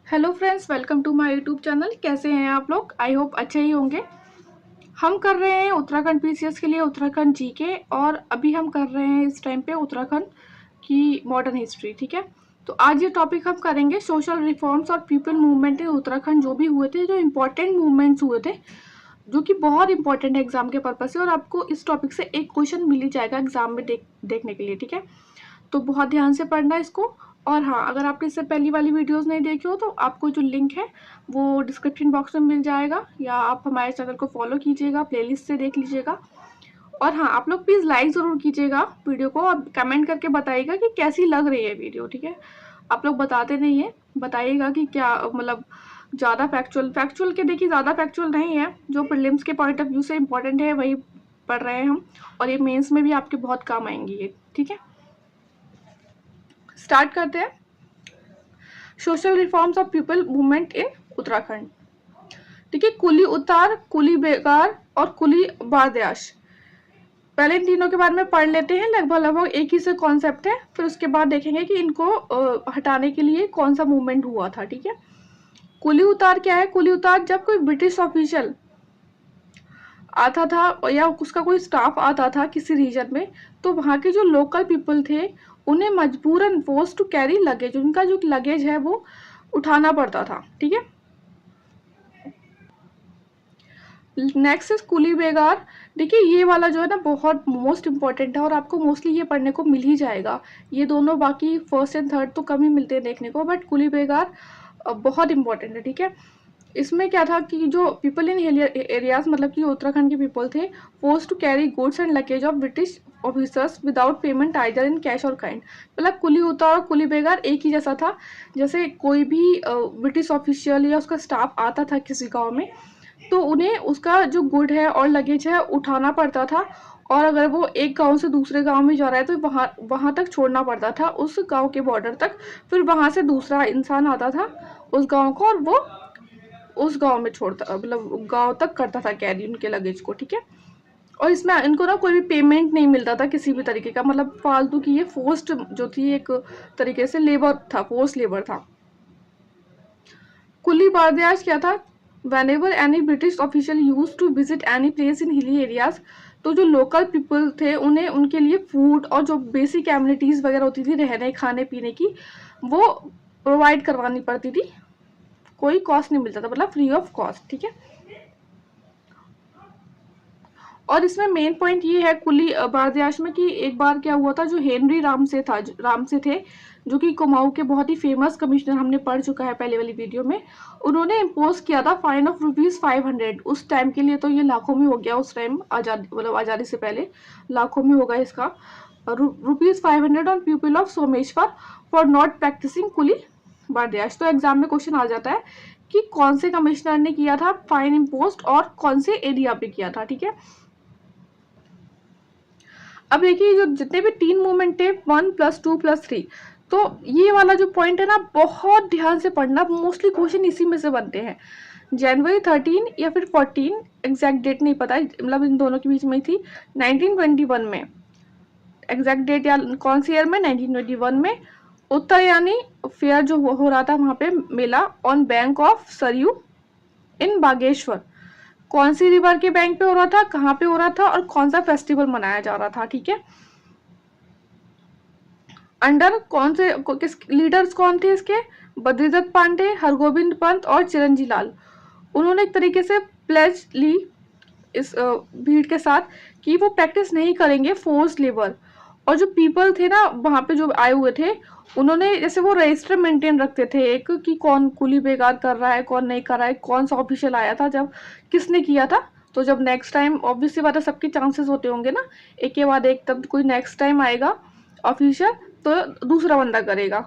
Hello friends, welcome to my YouTube channel. कैसे हैं आप लोग? आई होप अच्छे ही होंगे। हम कर रहे हैं उत्तराखंड पीसीएस के लिए उत्तराखंड जीके, और अभी हम कर रहे हैं इस टाइम पे उत्तराखंड की मॉडर्न हिस्ट्री, ठीक है। तो आज ये टॉपिक हम करेंगे सोशल रिफॉर्म्स और पीपल मूवमेंट इन उत्तराखंड, जो भी हुए थे, जो इम्पोर्टेंट मूवमेंट्स हुए थे, जो कि बहुत इंपॉर्टेंट है एग्जाम के पर्पज से, और आपको इस टॉपिक से एक क्वेश्चन मिल ही जाएगा एग्जाम में देखने के लिए, ठीक है। तो बहुत ध्यान से पढ़ना इसको। और हाँ, अगर आपने इससे पहली वाली वीडियोस नहीं देखी हो तो आपको जो लिंक है वो डिस्क्रिप्शन बॉक्स में मिल जाएगा, या आप हमारे चैनल को फॉलो कीजिएगा, प्लेलिस्ट से देख लीजिएगा। और हाँ, आप लोग प्लीज़ लाइक ज़रूर कीजिएगा वीडियो को, और कमेंट करके बताइएगा कि कैसी लग रही है वीडियो, ठीक है। आप लोग बताते नहीं है, बताइएगा कि क्या मतलब ज़्यादा फैक्चुअल के, देखिए ज़्यादा फैक्चुअल नहीं है, जो प्रीलिम्स के पॉइंट ऑफ व्यू से इम्पोर्टेंट है वही पढ़ रहे हैं हम, और ये मेंस में भी आपके बहुत काम आएंगी ये, ठीक है। स्टार्ट करते हैं। Social reforms of people movement in Uttarakhand, ठीक है। कुली उतार, कुली बेगार और कुली बारदाश, पहले इन तीनों के बारे में पढ़ लेते हैं। लगभग एक ही से कॉन्सेप्ट है, फिर उसके बाद देखेंगे कि इनको हटाने के लिए कौन सा मूवमेंट हुआ था, ठीक है। कुली उतार क्या है? कुली उतार जब कोई ब्रिटिश ऑफिशियल आता था या उसका कोई स्टाफ आता था किसी रीजन में, तो वहाँ के जो लोकल पीपल थे उन्हें मजबूरन फोर्स टू कैरी लगेज, उनका जो लगेज है वो उठाना पड़ता था, ठीक है। नेक्स्ट इज कुली बेगार। देखिए ये वाला जो है ना बहुत मोस्ट इंपॉर्टेंट है, और आपको मोस्टली ये पढ़ने को मिल ही जाएगा। ये दोनों बाकी फर्स्ट एंड थर्ड तो कम ही मिलते हैं देखने को, बट कुली बेगार बहुत इंपॉर्टेंट है, ठीक है। इसमें क्या था कि जो पीपल इन हिल एरियाज, मतलब कि उत्तराखंड के पीपल थे, force to carry goods and luggage of British officers without payment either in cash or kind. मतलब कुली उतार और कुली बेगार एक ही जैसा था। जैसे कोई भी ब्रिटिश ऑफिशियल या उसका स्टाफ आता था किसी गांव में, तो उन्हें उसका जो गुड है और लगेज है उठाना पड़ता था, और अगर वो एक गांव से दूसरे गांव में जा रहा है तो वहाँ तक छोड़ना पड़ता था, उस गांव के बॉर्डर तक। फिर वहाँ से दूसरा इंसान आता था उस गांव को, और वो उस गांव में छोड़ता, मतलब गांव तक करता था कैरी उनके लगेज को, ठीक है। और इसमें इनको ना कोई भी पेमेंट नहीं मिलता था किसी भी तरीके का, मतलब फालतू की ये फोर्स्ड जो थी एक तरीके से लेबर था, फोर्स लेबर था। कुली बारदाश क्या था? whenever any British official used to visit any place in hilly areas, तो जो लोकल पीपल थे उन्हें उनके लिए फूड और जो बेसिक एमिनिटीज़ वगैरह होती थी रहने खाने पीने की, वो प्रोवाइड करवानी पड़ती थी। कोई कॉस्ट नहीं मिलता था, मतलब फ्री ऑफ कॉस्ट, ठीक है। और इसमें मेन पॉइंट ये है कुली बर्दियाश में कि एक बार क्या हुआ था, जो हेनरी रामसे थे, जो कि कुमाऊं के बहुत ही फेमस कमिश्नर, हमने पढ़ चुका है पहले वाली वीडियो में। उन्होंने इम्पोज किया था फाइन ऑफ ₹500। उस टाइम के लिए तो ये लाखों में हो गया, उस टाइम आज़ादी से पहले लाखों में होगा इसका। ₹500 on people of Someshwar for not practising coolie bardayash. तो एग्जाम में क्वेश्चन आ जाता है कि कौन से कमिश्नर ने किया था फाइन इम्पोज और कौन से एरिया पे किया था, ठीक है। अब देखिए जो जितने भी 3 मूवमेंट थे 1 + 2 + 3, तो ये वाला जो पॉइंट है ना, बहुत ध्यान से पढ़ना, मोस्टली क्वेश्चन इसी में से बनते हैं। जनवरी 13 या फिर 14, एग्जैक्ट डेट नहीं पता, मतलब इन दोनों के बीच में ही थी, 1921 में। एग्जैक्ट डेट या कौन सी ईयर में, 1921 में उत्तरायणी फेयर जो हो रहा था वहां पे मेला ऑन बैंक ऑफ सरयू इन बागेश्वर। कौन सी रिवर के बैंक पे हो रहा था, कहाँ पे हो रहा था और कौन सा फेस्टिवल मनाया जा रहा था, ठीक है। अंडर कौन से किस लीडर्स कौन थे इसके, बद्रीदत्त पांडे, हरगोविंद पंत और चिरंजी लाल। उन्होंने एक तरीके से प्लेज ली इस भीड़ के साथ कि वो प्रैक्टिस नहीं करेंगे फोर्स लेबर। और जो पीपल थे ना वहाँ पे जो आए हुए थे, उन्होंने जैसे वो रजिस्टर मेंटेन रखते थे एक, कि कौन कुली बेगार कर रहा है, कौन नहीं कर रहा है, कौन सा ऑफिशियल आया था, जब किसने किया था। तो जब नेक्स्ट टाइम, ऑब्वियसली बात है, सबके चांसेस होते होंगे ना, एक के बाद एक, तब कोई नेक्स्ट टाइम आएगा ऑफिशियल तो दूसरा बंदा करेगा,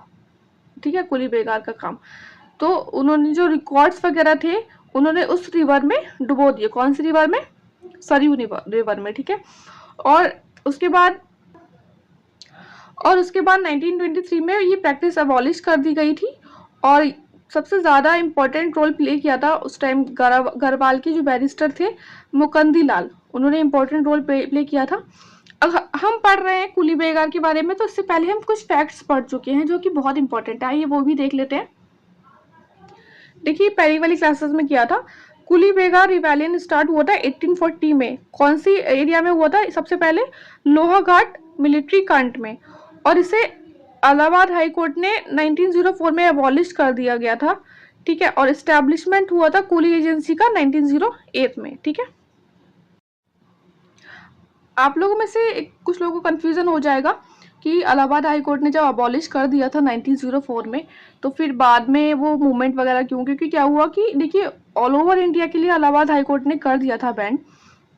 ठीक है, कुली बेगार का काम। तो उन्होंने जो रिकॉर्ड्स वगैरह थे उन्होंने उस रिवर में डुबो दिए। कौन सी रिवर में, सरयू रिवर में, ठीक है। और उसके बाद 1923 में ये प्रैक्टिस अबॉलिश कर दी गई थी। और सबसे ज़्यादा इम्पोर्टेंट रोल प्ले किया था उस टाइम गढ़वाल के जो बैरिस्टर थे मुकंदी लाल, उन्होंने इम्पोर्टेंट रोल प्ले किया था। अब हम पढ़ रहे हैं कुली बेगार के बारे में, तो इससे पहले हम कुछ फैक्ट्स पढ़ चुके हैं जो कि बहुत इंपॉर्टेंट है, आइए वो भी देख लेते हैं। देखिए पहली वाली क्लासेस में किया था, कुली बेगार रिवेलियन स्टार्ट हुआ था 1840 में। कौन सी एरिया में हुआ था, सबसे पहले लोहाघाट मिलिट्री कैंट में। और इसे इलाहाबाद हाई कोर्ट ने 1904 में अबॉलिश कर दिया गया था, ठीक है। और इस्टेब्लिशमेंट हुआ था कुली एजेंसी का 1908 में, ठीक है। आप लोगों में से कुछ लोगों को कंफ्यूजन हो जाएगा कि इलाहाबाद हाई कोर्ट ने जब अबॉलिश कर दिया था 1904 में, तो फिर बाद में वो मूवमेंट वगैरह क्यों, क्योंकि क्या हुआ कि देखिए ऑल ओवर इंडिया के लिए इलाहाबाद हाई कोर्ट ने कर दिया था बैन,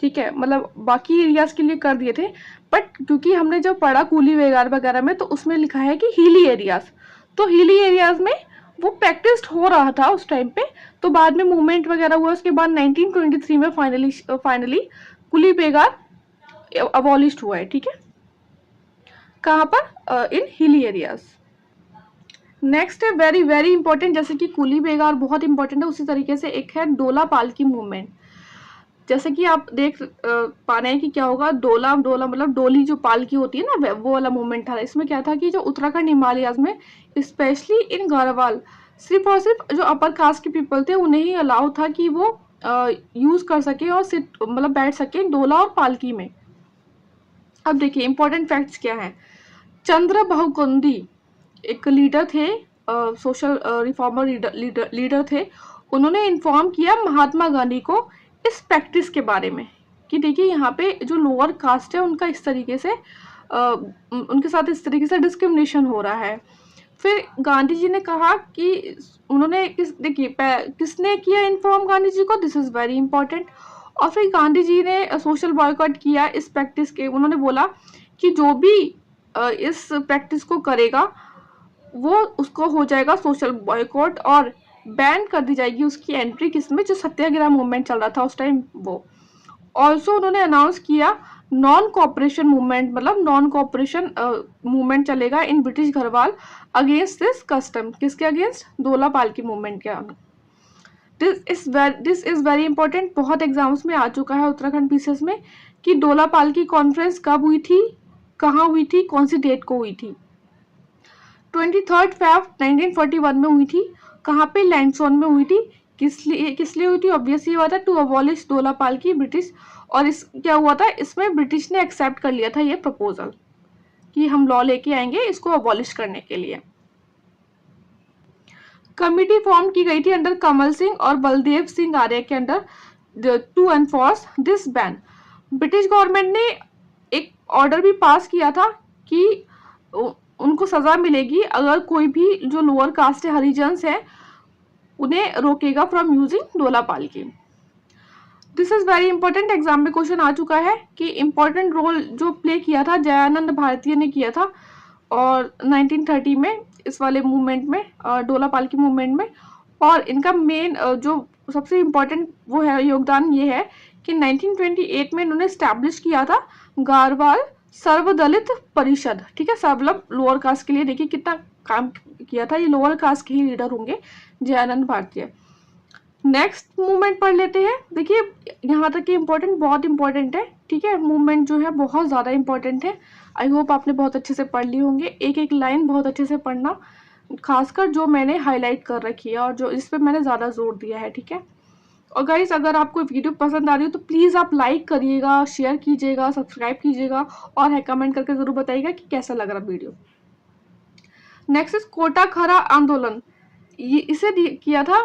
ठीक है, मतलब बाकी एरियाज के लिए कर दिए थे। बट क्योंकि हमने जब पढ़ा कुली बेगार वगैरह में, तो उसमें लिखा है कि हिली एरियाज, तो हिली एरियाज में वो प्रैक्टिस हो रहा था उस टाइम पे। तो बाद में मूवमेंट वगैरह हुआ, उसके बाद 1923 में फाइनली कुली बेगार अबॉलिश्ड हुआ है, ठीक है। कहाँ पर, इन हिली एरियाज। नेक्स्ट है वेरी वेरी इंपॉर्टेंट, जैसे कि कुली बेगार बहुत इंपॉर्टेंट है, उसी तरीके से एक है डोला पालकी मूवमेंट। जैसे कि आप देख पा रहे हैं कि क्या होगा, डोला मतलब डोली जो पालकी होती है ना, वो वाला मूवमेंट था। इसमें क्या था कि जो उत्तराखंड हिमालयाज में स्पेशली इन गढ़वाल, सिर्फ और सिर्फ जो अपर कास्ट के पीपल थे उन्हें ही अलाउ था कि वो यूज कर सके और मतलब बैठ सके डोला और पालकी में। अब देखिए इंपॉर्टेंट फैक्ट्स क्या हैं। चंद्र बहुकुंदी एक लीडर थे, सोशल रिफॉर्मर लीडर थे। उन्होंने इन्फॉर्म किया महात्मा गांधी को इस प्रैक्टिस के बारे में कि देखिए यहाँ पे जो लोअर कास्ट है उनका इस तरीके से उनके साथ इस तरीके से डिस्क्रिमिनेशन हो रहा है। फिर गांधी जी ने कहा कि उन्होंने देखिए किसने किया इन्फॉर्म गांधी जी को, दिस इज़ वेरी इंपॉर्टेंट। और फिर गांधी जी ने सोशल बॉयकॉट किया इस प्रैक्टिस के। उन्होंने बोला कि जो भी इस प्रैक्टिस को करेगा वो उसको हो जाएगा सोशल बॉयकॉट और बैन कर दी जाएगी उसकी एंट्री किसमें, जो सत्याग्रह मूवमेंट चल रहा था उस टाइम वो। ऑल्सो उन्होंने अनाउंस किया नॉन कॉपरेशन मूवमेंट, मतलब नॉन कॉपरेशन मूवमेंट चलेगा in British Garhwal against this custom. किसके अगेंस्ट, डोला पालकी मूवमेंट के। दिस इज वेरी इंपॉर्टेंट, बहुत एग्जाम्स में आ चुका है उत्तराखंड पीसीएस में कि डोला पालकी कॉन्फ्रेंस कब हुई थी, कहाँ हुई थी, कौन सी डेट को हुई थी। 23 February 1941 में हुई थी। कहाँ पे, लैंडसोन में हुई थी। किस लिए हुई थी, ऑब्वियसली हुआ था टू अबॉलिश डोला पालकी ब्रिटिश। और इस क्या हुआ था, इसमें ब्रिटिश ने एक्सेप्ट कर लिया था ये प्रपोजल कि हम लॉ लेके आएंगे इसको अबॉलिश करने के लिए। कमिटी फॉर्म की गई थी अंडर कमल सिंह और बलदेव सिंह आर्य के under to enforce this ban. British government ने एक ऑर्डर भी पास किया था कि उनको सज़ा मिलेगी अगर कोई भी जो लोअर कास्ट है, हरिजन्स है, उन्हें रोकेगा फ्रॉम यूजिंग डोला पालकी। This is very important, exam में क्वेश्चन आ चुका है कि इम्पोर्टेंट रोल जो प्ले किया था जयानंद भारतीय ने किया था और 1930 में इस वाले मूवमेंट में, डोला पालकी मूवमेंट में। और इनका मेन जो सबसे इम्पोर्टेंट वो है योगदान ये है कि 1928 में इन्होंने स्टैब्लिश किया था गारवाल सर्वदलित परिषद। ठीक है, सब लोग लोअर कास्ट के लिए, देखिए कितना काम किया था, ये लोअर कास्ट के ही लीडर होंगे जयानंद भारतीय। नेक्स्ट मूवमेंट पढ़ लेते हैं। देखिए यहाँ तक कि इम्पोर्टेंट, बहुत इंपॉर्टेंट है। ठीक है, मूवमेंट जो है बहुत ज़्यादा इंपॉर्टेंट है। आई होप आपने बहुत अच्छे से पढ़ ली होंगे। एक एक लाइन बहुत अच्छे से पढ़ना, खासकर जो मैंने हाईलाइट कर रखी है और जो इस पर मैंने ज़्यादा जोर दिया है। ठीक है, और गाइस अगर आपको वीडियो पसंद आ रही हो तो प्लीज़ आप लाइक करिएगा, शेयर कीजिएगा, सब्सक्राइब कीजिएगा और है कमेंट करके ज़रूर बताइएगा कि कैसा लग रहा वीडियो। नेक्स्ट इज कोटा खरा आंदोलन। ये इसे किया था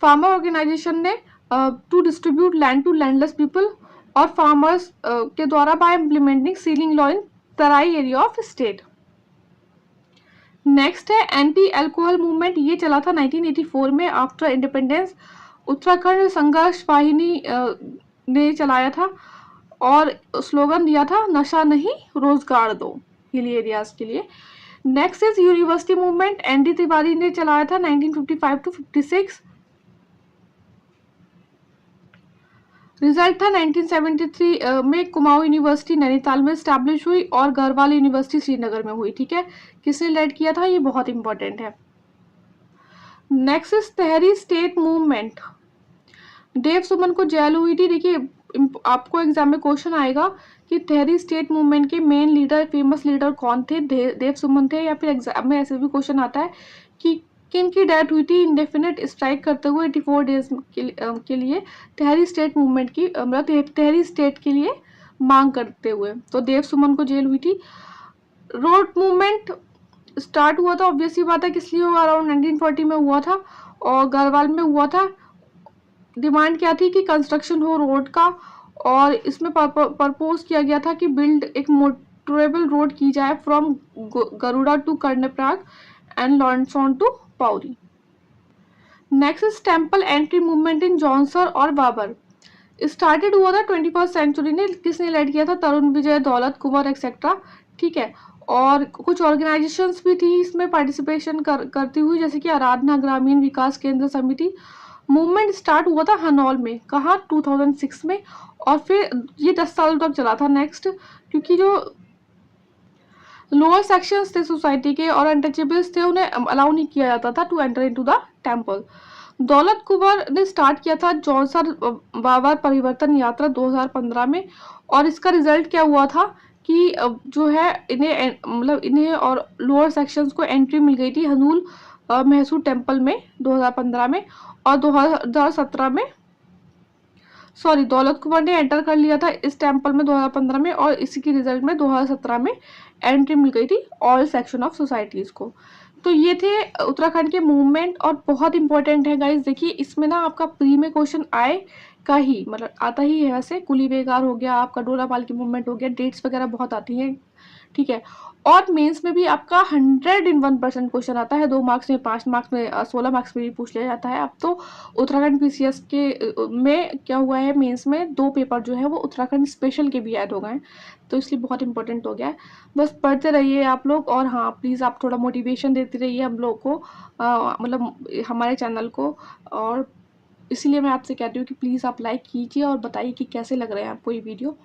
फार्मर ऑर्गेनाइजेशन ने to distribute land to landless people और फार्मर्स के द्वारा by implementing ceiling law in Terai area of state. Next है एंटी अल्कोहल मूवमेंट। ये चला था 1984 में आफ्टर इंडिपेंडेंस। उत्तराखंड संघर्ष वाहिनी ने चलाया था और स्लोगन दिया था नशा नहीं रोजगार दो हिली एरियाज के लिए। Next is university movement. ND Tiwari ने चलाया था 1955 टू 56। रिजल्ट था 1973 में कुमाऊं यूनिवर्सिटी नैनीताल में स्टैब्लिश हुई और गढ़वाल यूनिवर्सिटी श्रीनगर में हुई। ठीक है, किसने लीड किया था, ये बहुत इंपॉर्टेंट है। Next is Tehri state movement. Dev Suman को जेल हुई थी। देखिए आपको एग्जाम में क्वेश्चन आएगा कि तहरी स्टेट मूवमेंट के मेन लीडर, फेमस लीडर कौन थे, देव सुमन थे, या फिर एग्जाम में ऐसे भी क्वेश्चन आता है कि किन की डेथ हुई थी इंडेफिनिट स्ट्राइक करते हुए 84 डेज के लिए तहरी स्टेट मूवमेंट की, मतलब तहरी स्टेट के लिए मांग करते हुए, तो देव सुमन को जेल हुई थी। रोड मूवमेंट स्टार्ट हुआ था, ऑब्वियसली बात है किस लिए हुआ, अराउंड 1940 में हुआ था और गढ़वाल में हुआ था। डिमांड क्या थी कि कंस्ट्रक्शन हो रोड का, और इसमें प्रपोज किया गया था कि बिल्ड एक मोटरेबल रोड की जाए from Garur to Karnaprayag and Lansdowne to Pauri. Next is temple entry movement in Jaunsar और बाबर। स्टार्टेड हुआ था 21st सेंचुरी ने। किसने लीड किया था, तरुण विजय, दौलत कुंवर एक्सेट्रा। ठीक है, और कुछ ऑर्गेनाइजेशंस भी थी इसमें पार्टिसिपेशन करती हुई, जैसे कि आराधना ग्रामीण विकास केंद्र समिति। मूवमेंट स्टार्ट हुआ था हनौल में, कहाँ, 2006 में, और फिर ये 10 साल तक चला था। नेक्स्ट, क्योंकि जो लोअर सेक्शंस थे सोसाइटी के और अनटचेबल्स थे, उन्हें अलाउ नहीं किया जाता था to enter into the temple. Daulat Kunwar ने स्टार्ट किया था जौनसर बाबर परिवर्तन यात्रा 2015 में, और इसका रिजल्ट क्या हुआ था कि जो है इन्हें, मतलब इन्हें और लोअर सेक्शंस को एंट्री मिल गई थी हनूल महसूर टेम्पल में 2015 में, और 2017 में दौलत कुंवर ने एंटर कर लिया था इस टेम्पल में 2015 में, और इसी के रिजल्ट में 2017 में एंट्री मिल गई थी ऑल सेक्शन ऑफ सोसाइटीज़ को। तो ये थे उत्तराखंड के मूवमेंट, और बहुत इंपॉर्टेंट है गाइज। देखिए इसमें ना आपका प्री में क्वेश्चन आए का ही, मतलब आता ही है वैसे। कुली बेगार हो गया आपका, डोला पालकी मूवमेंट हो गया, डेट्स वगैरह बहुत आती हैं। ठीक है, और मेंस में भी आपका 101% क्वेश्चन आता है, 2 मार्क्स में, 5 मार्क्स में, 16 मार्क्स में भी पूछ लिया जाता है। अब तो उत्तराखंड पीसीएस के में क्या हुआ है, मेंस में 2 पेपर जो है वो उत्तराखंड स्पेशल के भी ऐड हो गए हैं, तो इसलिए बहुत इंपॉर्टेंट हो गया है। बस पढ़ते रहिए आप लोग, और हाँ प्लीज़ आप थोड़ा मोटिवेशन देते रहिए हम लोग को, मतलब हमारे चैनल को, और इसीलिए मैं आपसे कहती हूँ कि प्लीज़ आप लाइक कीजिए और बताइए कि कैसे लग रहे हैं आपको ये वीडियो,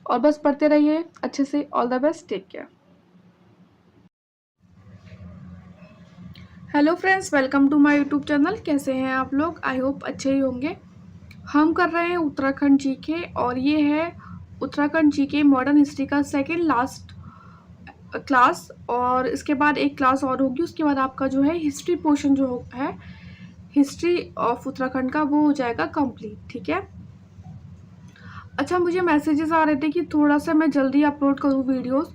और बस पढ़ते रहिए अच्छे से। All the best, take care. Hello friends, welcome to my YouTube channel. कैसे हैं आप लोग, आई होप अच्छे ही होंगे। हम कर रहे हैं उत्तराखंड जीके, और ये है उत्तराखंड जीके मॉडर्न हिस्ट्री का सेकंड लास्ट क्लास, और इसके बाद एक क्लास और होगी, उसके बाद आपका जो है हिस्ट्री पोर्शन जो है हिस्ट्री ऑफ उत्तराखंड का वो हो जाएगा कंप्लीट। ठीक है, अच्छा मुझे मैसेजेस आ रहे थे कि थोड़ा सा मैं जल्दी अपलोड करूँ वीडियोस,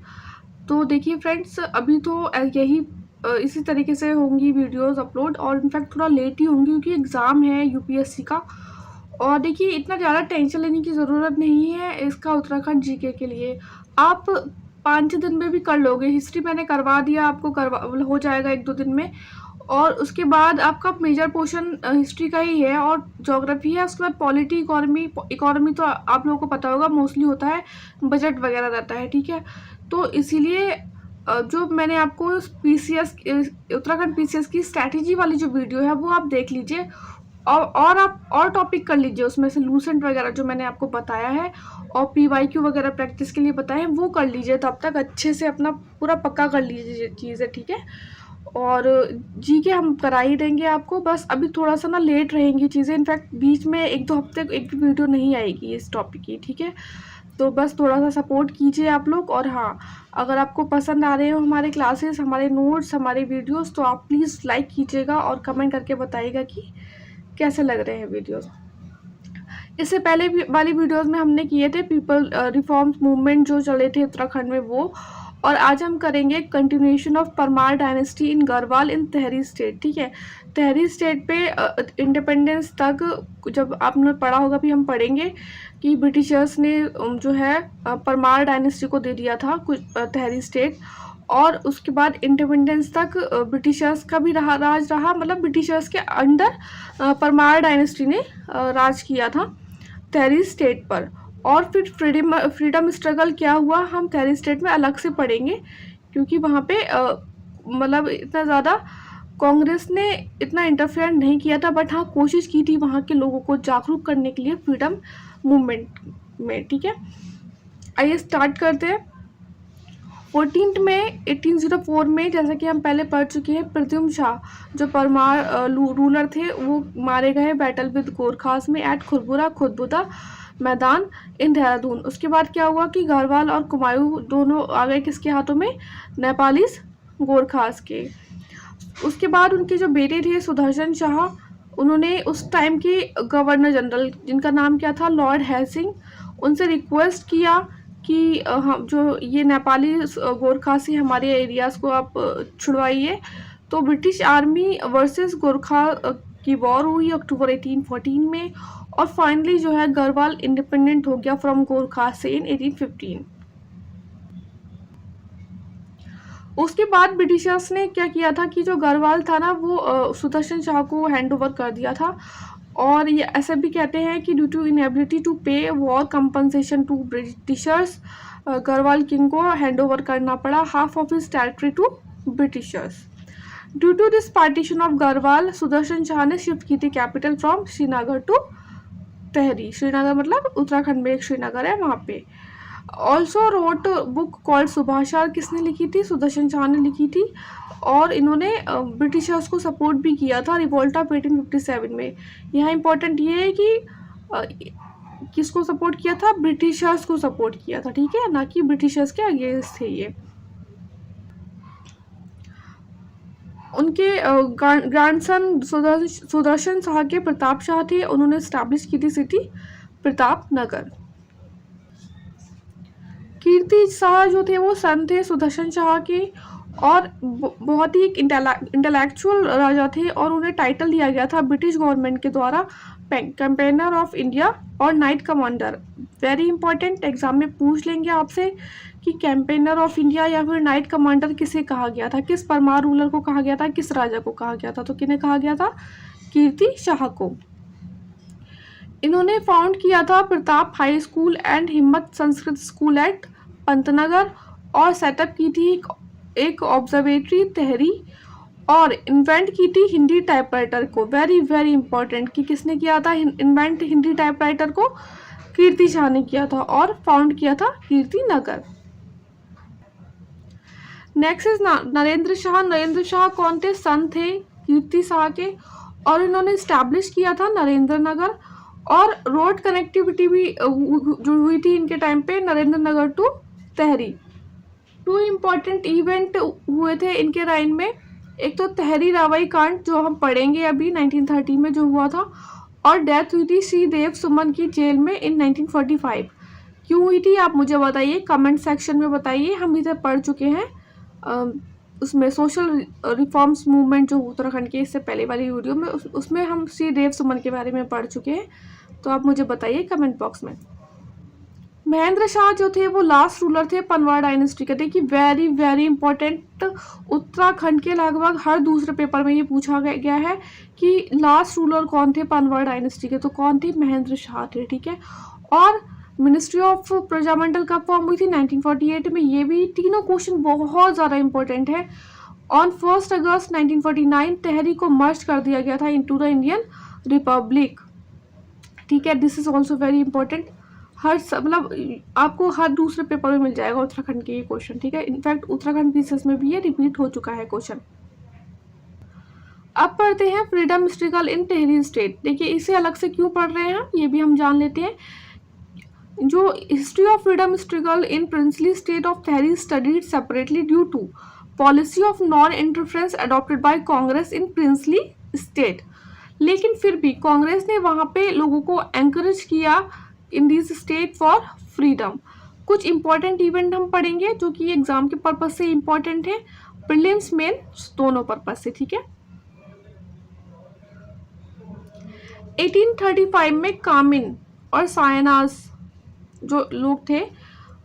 तो देखिए फ्रेंड्स अभी तो यही इसी तरीके से होंगी वीडियोस अपलोड, और इनफैक्ट थोड़ा लेट ही होंगी क्योंकि एग्ज़ाम है यूपीएससी का, और देखिए इतना ज़्यादा टेंशन लेने की ज़रूरत नहीं है इसका उत्तराखंड जीके के लिए। आप 5-6 दिन में भी कर लोगे। हिस्ट्री मैंने करवा दिया आपको, हो जाएगा 1-2 दिन में। और उसके बाद आपका मेजर पोर्शन हिस्ट्री का ही है और ज्योग्राफी है। उसके बाद पॉलिटी, इकोनॉमी तो आप लोगों को पता होगा मोस्टली होता है, बजट वगैरह रहता है, ठीक है। तो इसीलिए जो मैंने आपको पीसीएस उत्तराखंड पीसीएस की स्ट्रैटेजी वाली जो वीडियो है वो आप देख लीजिए। और आप और टॉपिक कर लीजिए उसमें से, लूसेंट वगैरह जो मैंने आपको बताया है और पीवाईक्यू वगैरह प्रैक्टिस के लिए बताए हैं वो कर लीजिए। तब तक अच्छे से अपना पूरा पक्का कर लीजिए चीज़ें, ठीक है। और जीके हम करा ही देंगे आपको, बस अभी थोड़ा सा ना लेट रहेंगी चीज़ें। इनफैक्ट बीच में 1-2 हफ्ते एक भी वीडियो नहीं आएगी इस टॉपिक की, ठीक है। तो बस थोड़ा सा सपोर्ट कीजिए आप लोग। और हाँ, अगर आपको पसंद आ रहे हो हमारे क्लासेस, हमारे नोट्स, हमारे वीडियोस, तो आप प्लीज़ लाइक कीजिएगा और कमेंट करके बताइएगा कि कैसे लग रहे हैं वीडियोस। इससे पहले वाली वीडियोस में हमने किए थे पीपल रिफॉर्म्स मूवमेंट जो चले थे उत्तराखंड में वो। और आज हम करेंगे continuation of Parmar dynasty in Garhwal in tehri state, ठीक है। तहरी स्टेट पे इंडिपेंडेंस तक जब आपने पढ़ा होगा, भी हम पढ़ेंगे कि ब्रिटिशर्स ने जो है परमार डायनेस्टी को दे दिया था कुछ तहरी स्टेट। और उसके बाद इंडिपेंडेंस तक ब्रिटिशर्स का भी राज रहा, मतलब ब्रिटिशर्स के अंडर परमार डायनेस्टी ने राज किया था तहरी स्टेट पर। और फिर फ्रीडम स्ट्रगल क्या हुआ हम तहरी स्टेट में अलग से पढ़ेंगे, क्योंकि वहाँ पे मतलब इतना ज़्यादा कांग्रेस ने इतना इंटरफेयर नहीं किया था, बट हाँ कोशिश की थी वहाँ के लोगों को जागरूक करने के लिए फ्रीडम मूवमेंट में, ठीक है। आइए स्टार्ट करते हैं। 14 मई 1804 में, जैसा कि हम पहले पढ़ चुके हैं, प्रद्युम्न शाह जो परमार रूलर थे वो मारे गए बैटल विद गोरखास में एट खुरबुदा मैदान इन देहरादून। उसके बाद क्या हुआ कि गढ़वाल और कुमायूं दोनों आ गए किसके हाथों में, नेपालीस गोरखास के। उसके बाद उनके जो बेटे थे सुदर्शन शाह, उन्होंने उस टाइम के गवर्नर जनरल जिनका नाम क्या था, लॉर्ड हैसिंग, उनसे रिक्वेस्ट किया कि हम जो ये नेपाली गोरखा से हमारे एरियाज़ को आप छुड़वाइए। तो ब्रिटिश आर्मी वर्सेस गोरखा की वॉर हुई अक्टूबर 1814 में। और फाइनली जो है गढ़वाल इंडिपेंडेंट हो गया फ्रॉम गोरखा से इन 1815। उसके बाद ब्रिटिशर्स ने क्या किया था कि जो गढ़वाल था ना वो सुदर्शन शाह को हैंड ओवर कर दिया था। और ये ऐसा भी कहते हैं कि due to inability to pay war compensation to Britishers, Garhwal king को हैंड ओवर करना पड़ा half of his territory to Britishers. Due to this partition of Garhwal, Sudarshan Shah ने शिफ्ट की थी capital from Srinagar to Tehri. Srinagar मतलब उत्तराखंड में एक श्रीनगर है, वहाँ पे। Also wrote book called Subhasha, किसने लिखी थी, सुदर्शन शाह ने लिखी थी। और इन्होंने ब्रिटिशर्स को सपोर्ट भी किया था रिवोल्ट ऑफ 1857 में। यहाँ इम्पोर्टेंट ये है कि किसको सपोर्ट किया था, ब्रिटिशर्स को सपोर्ट किया था, ठीक है, ना कि ब्रिटिशर्स के अगेंस्ट थे ये। उनके ग्रैंडसन सुदर्शन शाह के प्रताप शाह थे, उन्होंने स्टैब्लिश की थी सिटी प्रताप नगर। कीर्ति शाह जो थे वो सन थे सुदर्शन शाह के और बहुत ही एक इंटेलेक्चुअल राजा थे। और उन्हें टाइटल दिया गया था ब्रिटिश गवर्नमेंट के द्वारा कैंपेनर ऑफ इंडिया और night commander. Very important, exam में पूछ लेंगे आपसे कि कैंपेनर ऑफ इंडिया या फिर नाइट कमांडर किसे कहा गया था, किस परमार रूलर को कहा गया था, किस राजा को कहा गया था। तो किन्हें कहा गया था, कीर्ति शाह को। इन्होंने फाउंड किया था प्रताप हाई स्कूल एंड हिम्मत संस्कृत स्कूल एट पंतनगर और सेटअप की थी एक ऑब्जर्वेटरी तहरी और इन्वेंट की थी हिंदी टाइपराइटर को। वेरी वेरी इंपॉर्टेंट कि किसने किया था इन्वेंट हिंदी टाइपराइटर को, कीर्ति शाह ने किया था और फाउंड किया था कीर्ति नगर। Next is Narendra Shah. नरेंद्र शाह कौन थे, सन थे कीर्ति शाह के और इन्होंने स्टैब्लिश किया था नरेंद्र नगर। और रोड कनेक्टिविटी भी जो हुई थी इनके टाइम पे Narendra Nagar to tehri. 2 important event हुए थे इनके टाइम में, एक तो तहरी रावई कांड जो हम पढ़ेंगे अभी 1930 में जो हुआ था, और डेथ हुई थी श्री देव सुमन की जेल में इन 1945। क्यों हुई थी आप मुझे बताइए, कमेंट सेक्शन में बताइए। हम इधर पढ़ चुके हैं उसमें सोशल रिफॉर्म्स मूवमेंट जो उत्तराखंड के इससे पहले वाली वीडियो में, उसमें हम श्री देव सुमन के बारे में पढ़ चुके हैं। तो आप मुझे बताइए कमेंट बॉक्स में। महेंद्र शाह जो थे वो लास्ट रूलर थे पनवाड़ डायनेस्टी के। देखिए वेरी वेरी इंपॉर्टेंट, उत्तराखंड के लगभग हर दूसरे पेपर में ये पूछा गया है कि लास्ट रूलर कौन थे पनवाड़ डायनेस्टी के, तो कौन थे, महेंद्र शाह थे, ठीक है। और मिनिस्ट्री ऑफ प्रजामंडल कब फॉर्म हुई थी, 1948 में। ये भी तीनों क्वेश्चन बहुत ज़्यादा इंपॉर्टेंट है। ऑन 1 अगस्त 1949 तहरी को मर्ज कर दिया गया था इनटू द इंडियन रिपब्लिक, ठीक है। This is also very important, हर मतलब आपको हर दूसरे पेपर में मिल जाएगा उत्तराखंड के ये क्वेश्चन, ठीक है। इनफैक्ट उत्तराखंड पीसीएस में भी ये रिपीट हो चुका है क्वेश्चन। अब पढ़ते हैं फ्रीडम स्ट्रगल इन टेहरी स्टेट। देखिए इसे अलग से क्यों पढ़ रहे हैं ये भी हम जान लेते हैं। जो history of freedom struggle in princely state of Tehri studied separately due to policy of non interference adopted by Congress in princely state. लेकिन फिर भी कांग्रेस ने वहाँ पे लोगों को एंकरेज किया in this state for freedom. कुछ इंपॉर्टेंट इवेंट हम पढ़ेंगे जो कि एग्जाम के पर्पज से इंपॉर्टेंट है, प्रीलिम्स मेंस दोनों पर्पज से, ठीक है। 1835 में कामिन और सायनाज जो लोग थे,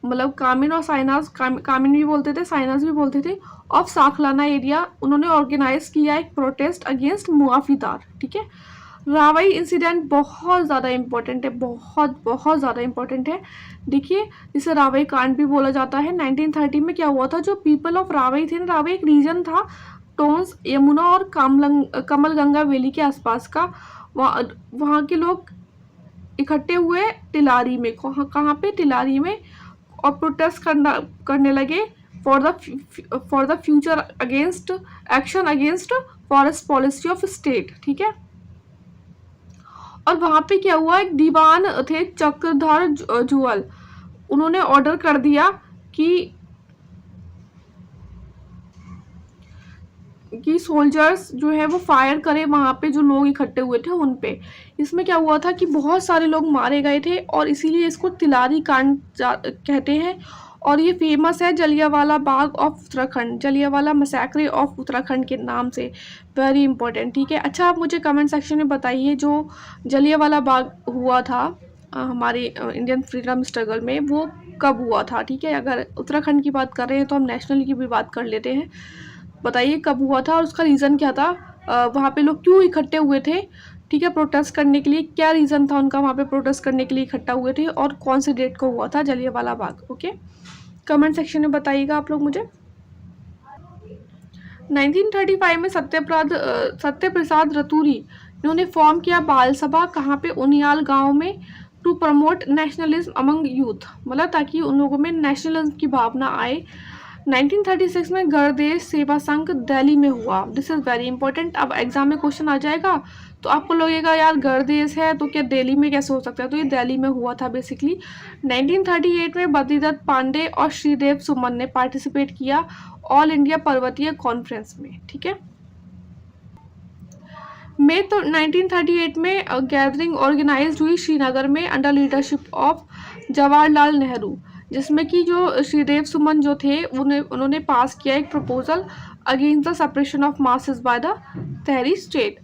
मतलब कामिन और साइनाज, कामिन भी बोलते थे साइनाज भी बोलते थे, ऑफ साखलाना एरिया, उन्होंने ऑर्गेनाइज किया एक प्रोटेस्ट अगेंस्ट मुआफीदार, ठीक है। रावई इंसिडेंट बहुत ज़्यादा इंपॉर्टेंट है, बहुत बहुत ज़्यादा इंपॉर्टेंट है। देखिए जिसे रावई कांड भी बोला जाता है। 1930 में क्या हुआ था, जो पीपल ऑफ रावई थे ना, रावई एक रीजन था टोन्स, यमुना और कमलगंगा वैली के आसपास का, वहाँ के लोग इकट्ठे हुए टिलारी में, कहाँ पे, टिलारी में, और प्रोटेस्ट करने लगे for the future against action against forest policy of state, ठीक है। और वहाँ पे क्या हुआ, एक दीवान थे चक्रधर जुअल, उन्होंने ऑर्डर कर दिया कि सोल्जर्स जो है वो फायर करें वहाँ पे जो लोग इकट्ठे हुए थे उन पे। इसमें क्या हुआ था कि बहुत सारे लोग मारे गए थे और इसीलिए इसको तिलारी कांड कहते हैं। और ये फेमस है Jallianwala Bagh of Uttarakhand, Jallianwala massacre of Uttarakhand के नाम से। वेरी इंपॉर्टेंट, ठीक है। अच्छा आप मुझे कमेंट सेक्शन में बताइए जो जलियांवाला बाग हुआ था हमारे इंडियन फ्रीडम स्ट्रगल में, वो कब हुआ था, ठीक है। अगर उत्तराखंड की बात कर रहे हैं तो हम नेशनल की भी बात कर लेते हैं। बताइए कब हुआ था और उसका रीज़न क्या था, वहाँ पे लोग क्यों इकट्ठे हुए थे, ठीक है, प्रोटेस्ट करने के लिए, क्या रीज़न था उनका वहाँ पे प्रोटेस्ट करने के लिए इकट्ठा हुए थे, और कौन से डेट को हुआ था Jallianwala Bagh, okay. Comment section में बताइएगा आप लोग मुझे। 1935 में सत्यप्रसाद रतूरी इन्होंने फॉर्म किया बाल सभा, कहाँ पे, उनियाल गांव में, to promote nationalism among youth, मतलब ताकि उन लोगों में नेशनलिज्म की भावना आए। 1936 में गणदेश सेवा संघ दिल्ली में हुआ। This is very important. अब एग्जाम में क्वेश्चन आ जाएगा तो आपको लगेगा यार गणदेश है तो क्या दिल्ली में कैसे हो सकता है, तो ये दिल्ली में हुआ था बेसिकली। 1938 में बद्रीदत्त पांडे और श्रीदेव सुमन ने पार्टिसिपेट किया ऑल इंडिया पर्वतीय कॉन्फ्रेंस में, ठीक है। मई तो 1938 में गैदरिंग ऑर्गेनाइज्ड हुई श्रीनगर में under leadership of Jawaharlal Nehru, जिसमें कि जो श्रीदेव सुमन जो थे उन्होंने पास किया एक proposal against the separation of masses by the Tehri state.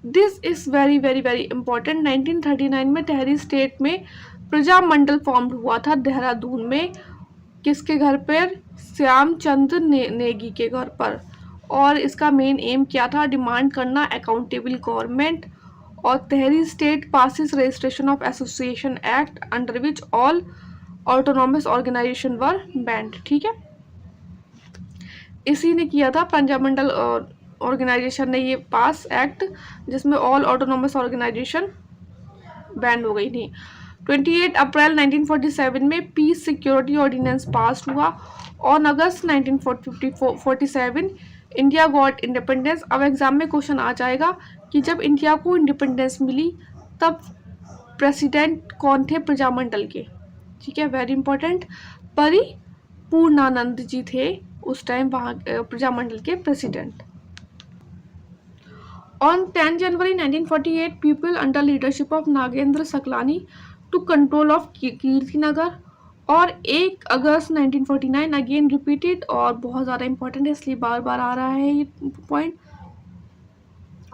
This is very very very important. 1939 में टेहरी स्टेट में प्रजामंडल फॉर्म्ड हुआ था देहरादून में, किसके घर पर, श्यामचंद्र नेगी के घर पर। और इसका मेन एम क्या था, डिमांड करना अकाउंटेबल गवर्नमेंट। और Tehri state passes registration of association act under which all autonomous organisations were banned, ठीक है। इसी ने किया था, पंजाबमंडल ऑर्गेनाइजेशन ने ये पास एक्ट जिसमें ऑल ऑटोनॉमस ऑर्गेनाइजेशन बैंड हो गई थी। 28 अप्रैल 1947 में पीस सिक्योरिटी ऑर्डिनेंस पास हुआ। On August 1947 India got independence. अब एग्जाम में क्वेश्चन आ जाएगा कि जब इंडिया को इंडिपेंडेंस मिली तब प्रेसिडेंट कौन थे प्रजामंडल के, ठीक है, वेरी इंपॉर्टेंट। परिपूर्णानंद जी थे उस टाइम वहाँ प्रजामंडल के president. On 10 January 1948 people under leadership of Nagendra Saklani took control of Kirtinagar. और 1 अगस्त 1949 अगेन रिपीटेड, और बहुत ज़्यादा इंपॉर्टेंट है इसलिए बार बार आ रहा है ये point.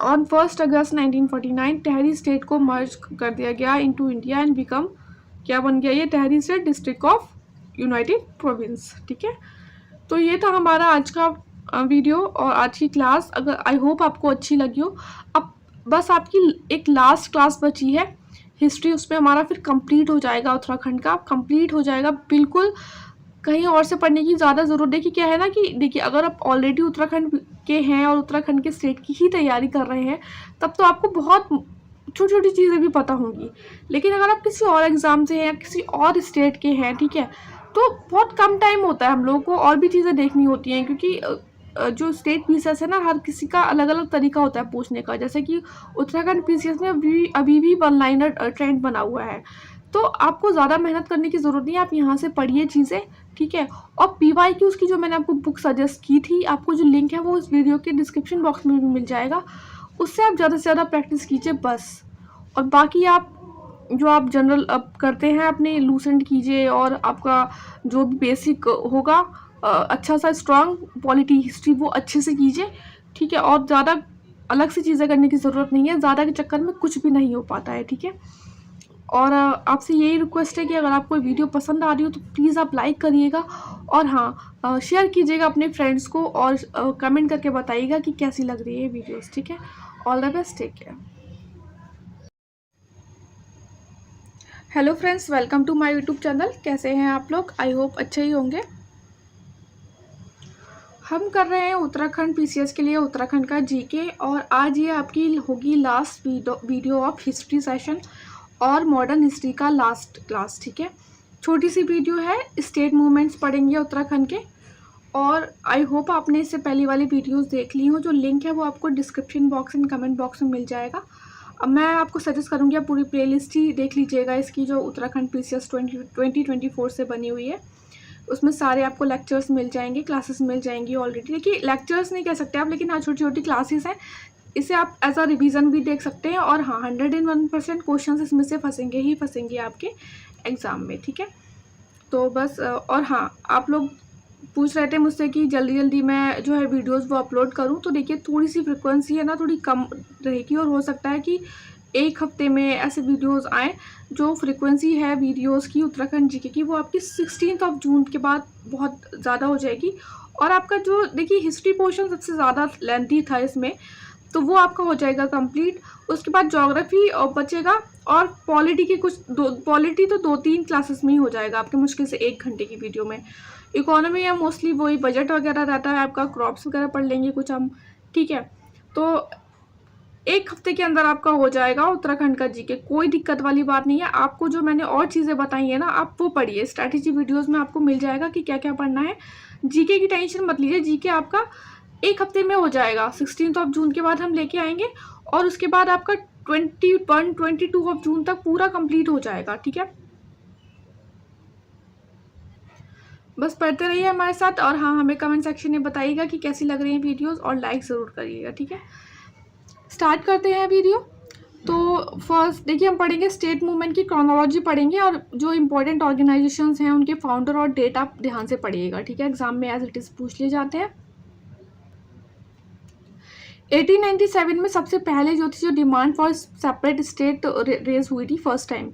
On 1 August 1949 Tehri state को मर्ज कर दिया गया इनटू इंडिया एंड बिकम, क्या बन गया ये Tehri state, district of United province. ठीक है, तो ये था हमारा आज का वीडियो और आज की क्लास। अगर आई होप आपको अच्छी लगी हो। अब बस आपकी एक लास्ट क्लास बची है हिस्ट्री, उसमें हमारा फिर कंप्लीट हो जाएगा, उत्तराखंड का कंप्लीट हो जाएगा बिल्कुल। कहीं और से पढ़ने की ज़्यादा ज़रूरत है कि क्या है ना कि देखिए, अगर आप ऑलरेडी उत्तराखंड के हैं और उत्तराखंड के स्टेट की ही तैयारी कर रहे हैं तब तो आपको बहुत छोटी छोटी चीज़ें भी पता होंगी। लेकिन अगर आप किसी और एग्ज़ाम से हैं या किसी और स्टेट के हैं, ठीक है, तो बहुत कम टाइम होता है हम लोगों को और भी चीज़ें देखनी होती हैं, क्योंकि जो स्टेट पीसीएस है ना, हर किसी का अलग अलग तरीका होता है पूछने का। जैसे कि उत्तराखंड पीसीएस में अभी भी वन लाइनर ट्रेंड बना हुआ है, तो आपको ज़्यादा मेहनत करने की ज़रूरत नहीं है, आप यहाँ से पढ़िए चीज़ें, ठीक है। और पीवाईक्यूज़ की जो मैंने आपको बुक सजेस्ट की थी, आपको जो लिंक है वो इस वीडियो के डिस्क्रिप्शन बॉक्स में भी मिल जाएगा, उससे आप ज़्यादा से ज़्यादा प्रैक्टिस कीजिए बस। और बाकी आप जो आप जनरल अब करते हैं अपने लूसेंट कीजिए, और आपका जो भी बेसिक होगा अच्छा सा स्ट्रॉन्ग पॉलिटी हिस्ट्री वो अच्छे से कीजिए, ठीक है। और ज़्यादा अलग से चीज़ें करने की ज़रूरत नहीं है, ज़्यादा के चक्कर में कुछ भी नहीं हो पाता है, ठीक है। और आपसे यही रिक्वेस्ट है कि अगर आपको वीडियो पसंद आ रही हो तो प्लीज़ आप लाइक करिएगा, और हाँ शेयर कीजिएगा अपने फ्रेंड्स को, और कमेंट करके बताइएगा कि कैसी लग रही है वीडियोस, ठीक है। All the best, take care. Hello friends, welcome to my YouTube channel. कैसे हैं आप लोग? आई होप अच्छे ही होंगे। हम कर रहे हैं उत्तराखंड पीसीएस के लिए उत्तराखंड का जीके, और आज ये आपकी होगी last video of history session और मॉडर्न हिस्ट्री का लास्ट क्लास, ठीक है। छोटी सी वीडियो है, स्टेट मूवमेंट्स पढ़ेंगे उत्तराखंड के, और आई होप आपने इससे पहली वाली वीडियोस देख ली हो। जो लिंक है वो आपको description box and comment box में मिल जाएगा। अब मैं आपको सजेस्ट करूँगी आप पूरी प्लेलिस्ट ही देख लीजिएगा इसकी, जो उत्तराखंड पीसीएस 2024 से बनी हुई है। उसमें सारे आपको लेक्चर्स मिल जाएंगे, क्लासेस मिल जाएंगी ऑलरेडी। देखिए, लेक्चर्स नहीं कह सकते आप, लेकिन हाँ छोटी छोटी क्लासेस हैं। इसे आप एज अ रिवीजन भी देख सकते हैं, और हाँ 101% क्वेश्चन इसमें से फंसेंगे ही फंसेंगे आपके एग्ज़ाम में, ठीक है। तो बस और हाँ, आप लोग पूछ रहे थे मुझसे कि जल्दी जल्दी मैं जो है वीडियोस वो अपलोड करूं, तो देखिए थोड़ी सी फ्रिक्वेंसी है ना, थोड़ी कम रहेगी, और हो सकता है कि एक हफ्ते में ऐसे वीडियोस आएँ। जो फ्रिक्वेंसी है वीडियोस की उत्तराखंड जीके की, वो आपकी 16 जून के बाद बहुत ज़्यादा हो जाएगी। और आपका जो देखिए हिस्ट्री पोर्शन सबसे ज़्यादा लेंथी था इसमें, तो वो आपका हो जाएगा कंप्लीट। उसके बाद ज्योग्राफी और बचेगा, और पॉलिटी की पॉलिटी तो 2-3 क्लासेस में ही हो जाएगा आपके, मुश्किल से 1 घंटे की वीडियो में। इकोनॉमी या मोस्टली वही बजट वगैरह रहता है आपका, क्रॉप्स वगैरह पढ़ लेंगे कुछ हम, ठीक है। तो 1 हफ्ते के अंदर आपका हो जाएगा उत्तराखंड का जीके, कोई दिक्कत वाली बात नहीं है। आपको जो मैंने और चीज़ें बताई है ना, आप वो पढ़िए, स्ट्रैटेजी वीडियोस में आपको मिल जाएगा कि क्या क्या पढ़ना है। जीके की टेंशन मत लीजिए, जीके आपका 1 हफ्ते में हो जाएगा। 16 जून के बाद हम लेके आएंगे, और उसके बाद आपका 22 जून तक पूरा कंप्लीट हो जाएगा, ठीक है। बस पढ़ते रहिए हमारे साथ, और हाँ हमें कमेंट सेक्शन में बताइएगा कि कैसी लग रही हैं वीडियोस, और लाइक ज़रूर करिएगा, ठीक है। स्टार्ट करते हैं वीडियो। तो फर्स्ट देखिए, हम पढ़ेंगे स्टेट मूवमेंट की क्रोनोलॉजी पढ़ेंगे, और जो इंपॉर्टेंट ऑर्गेनाइजेशंस हैं उनके फाउंडर और डेट आप ध्यान से पढ़िएगा, ठीक है। एग्जाम में एज इट इज़ पूछ लिए जाते हैं। 1897 में सबसे पहले जो थी, जो demand for separate state raise हुई थी फर्स्ट टाइम।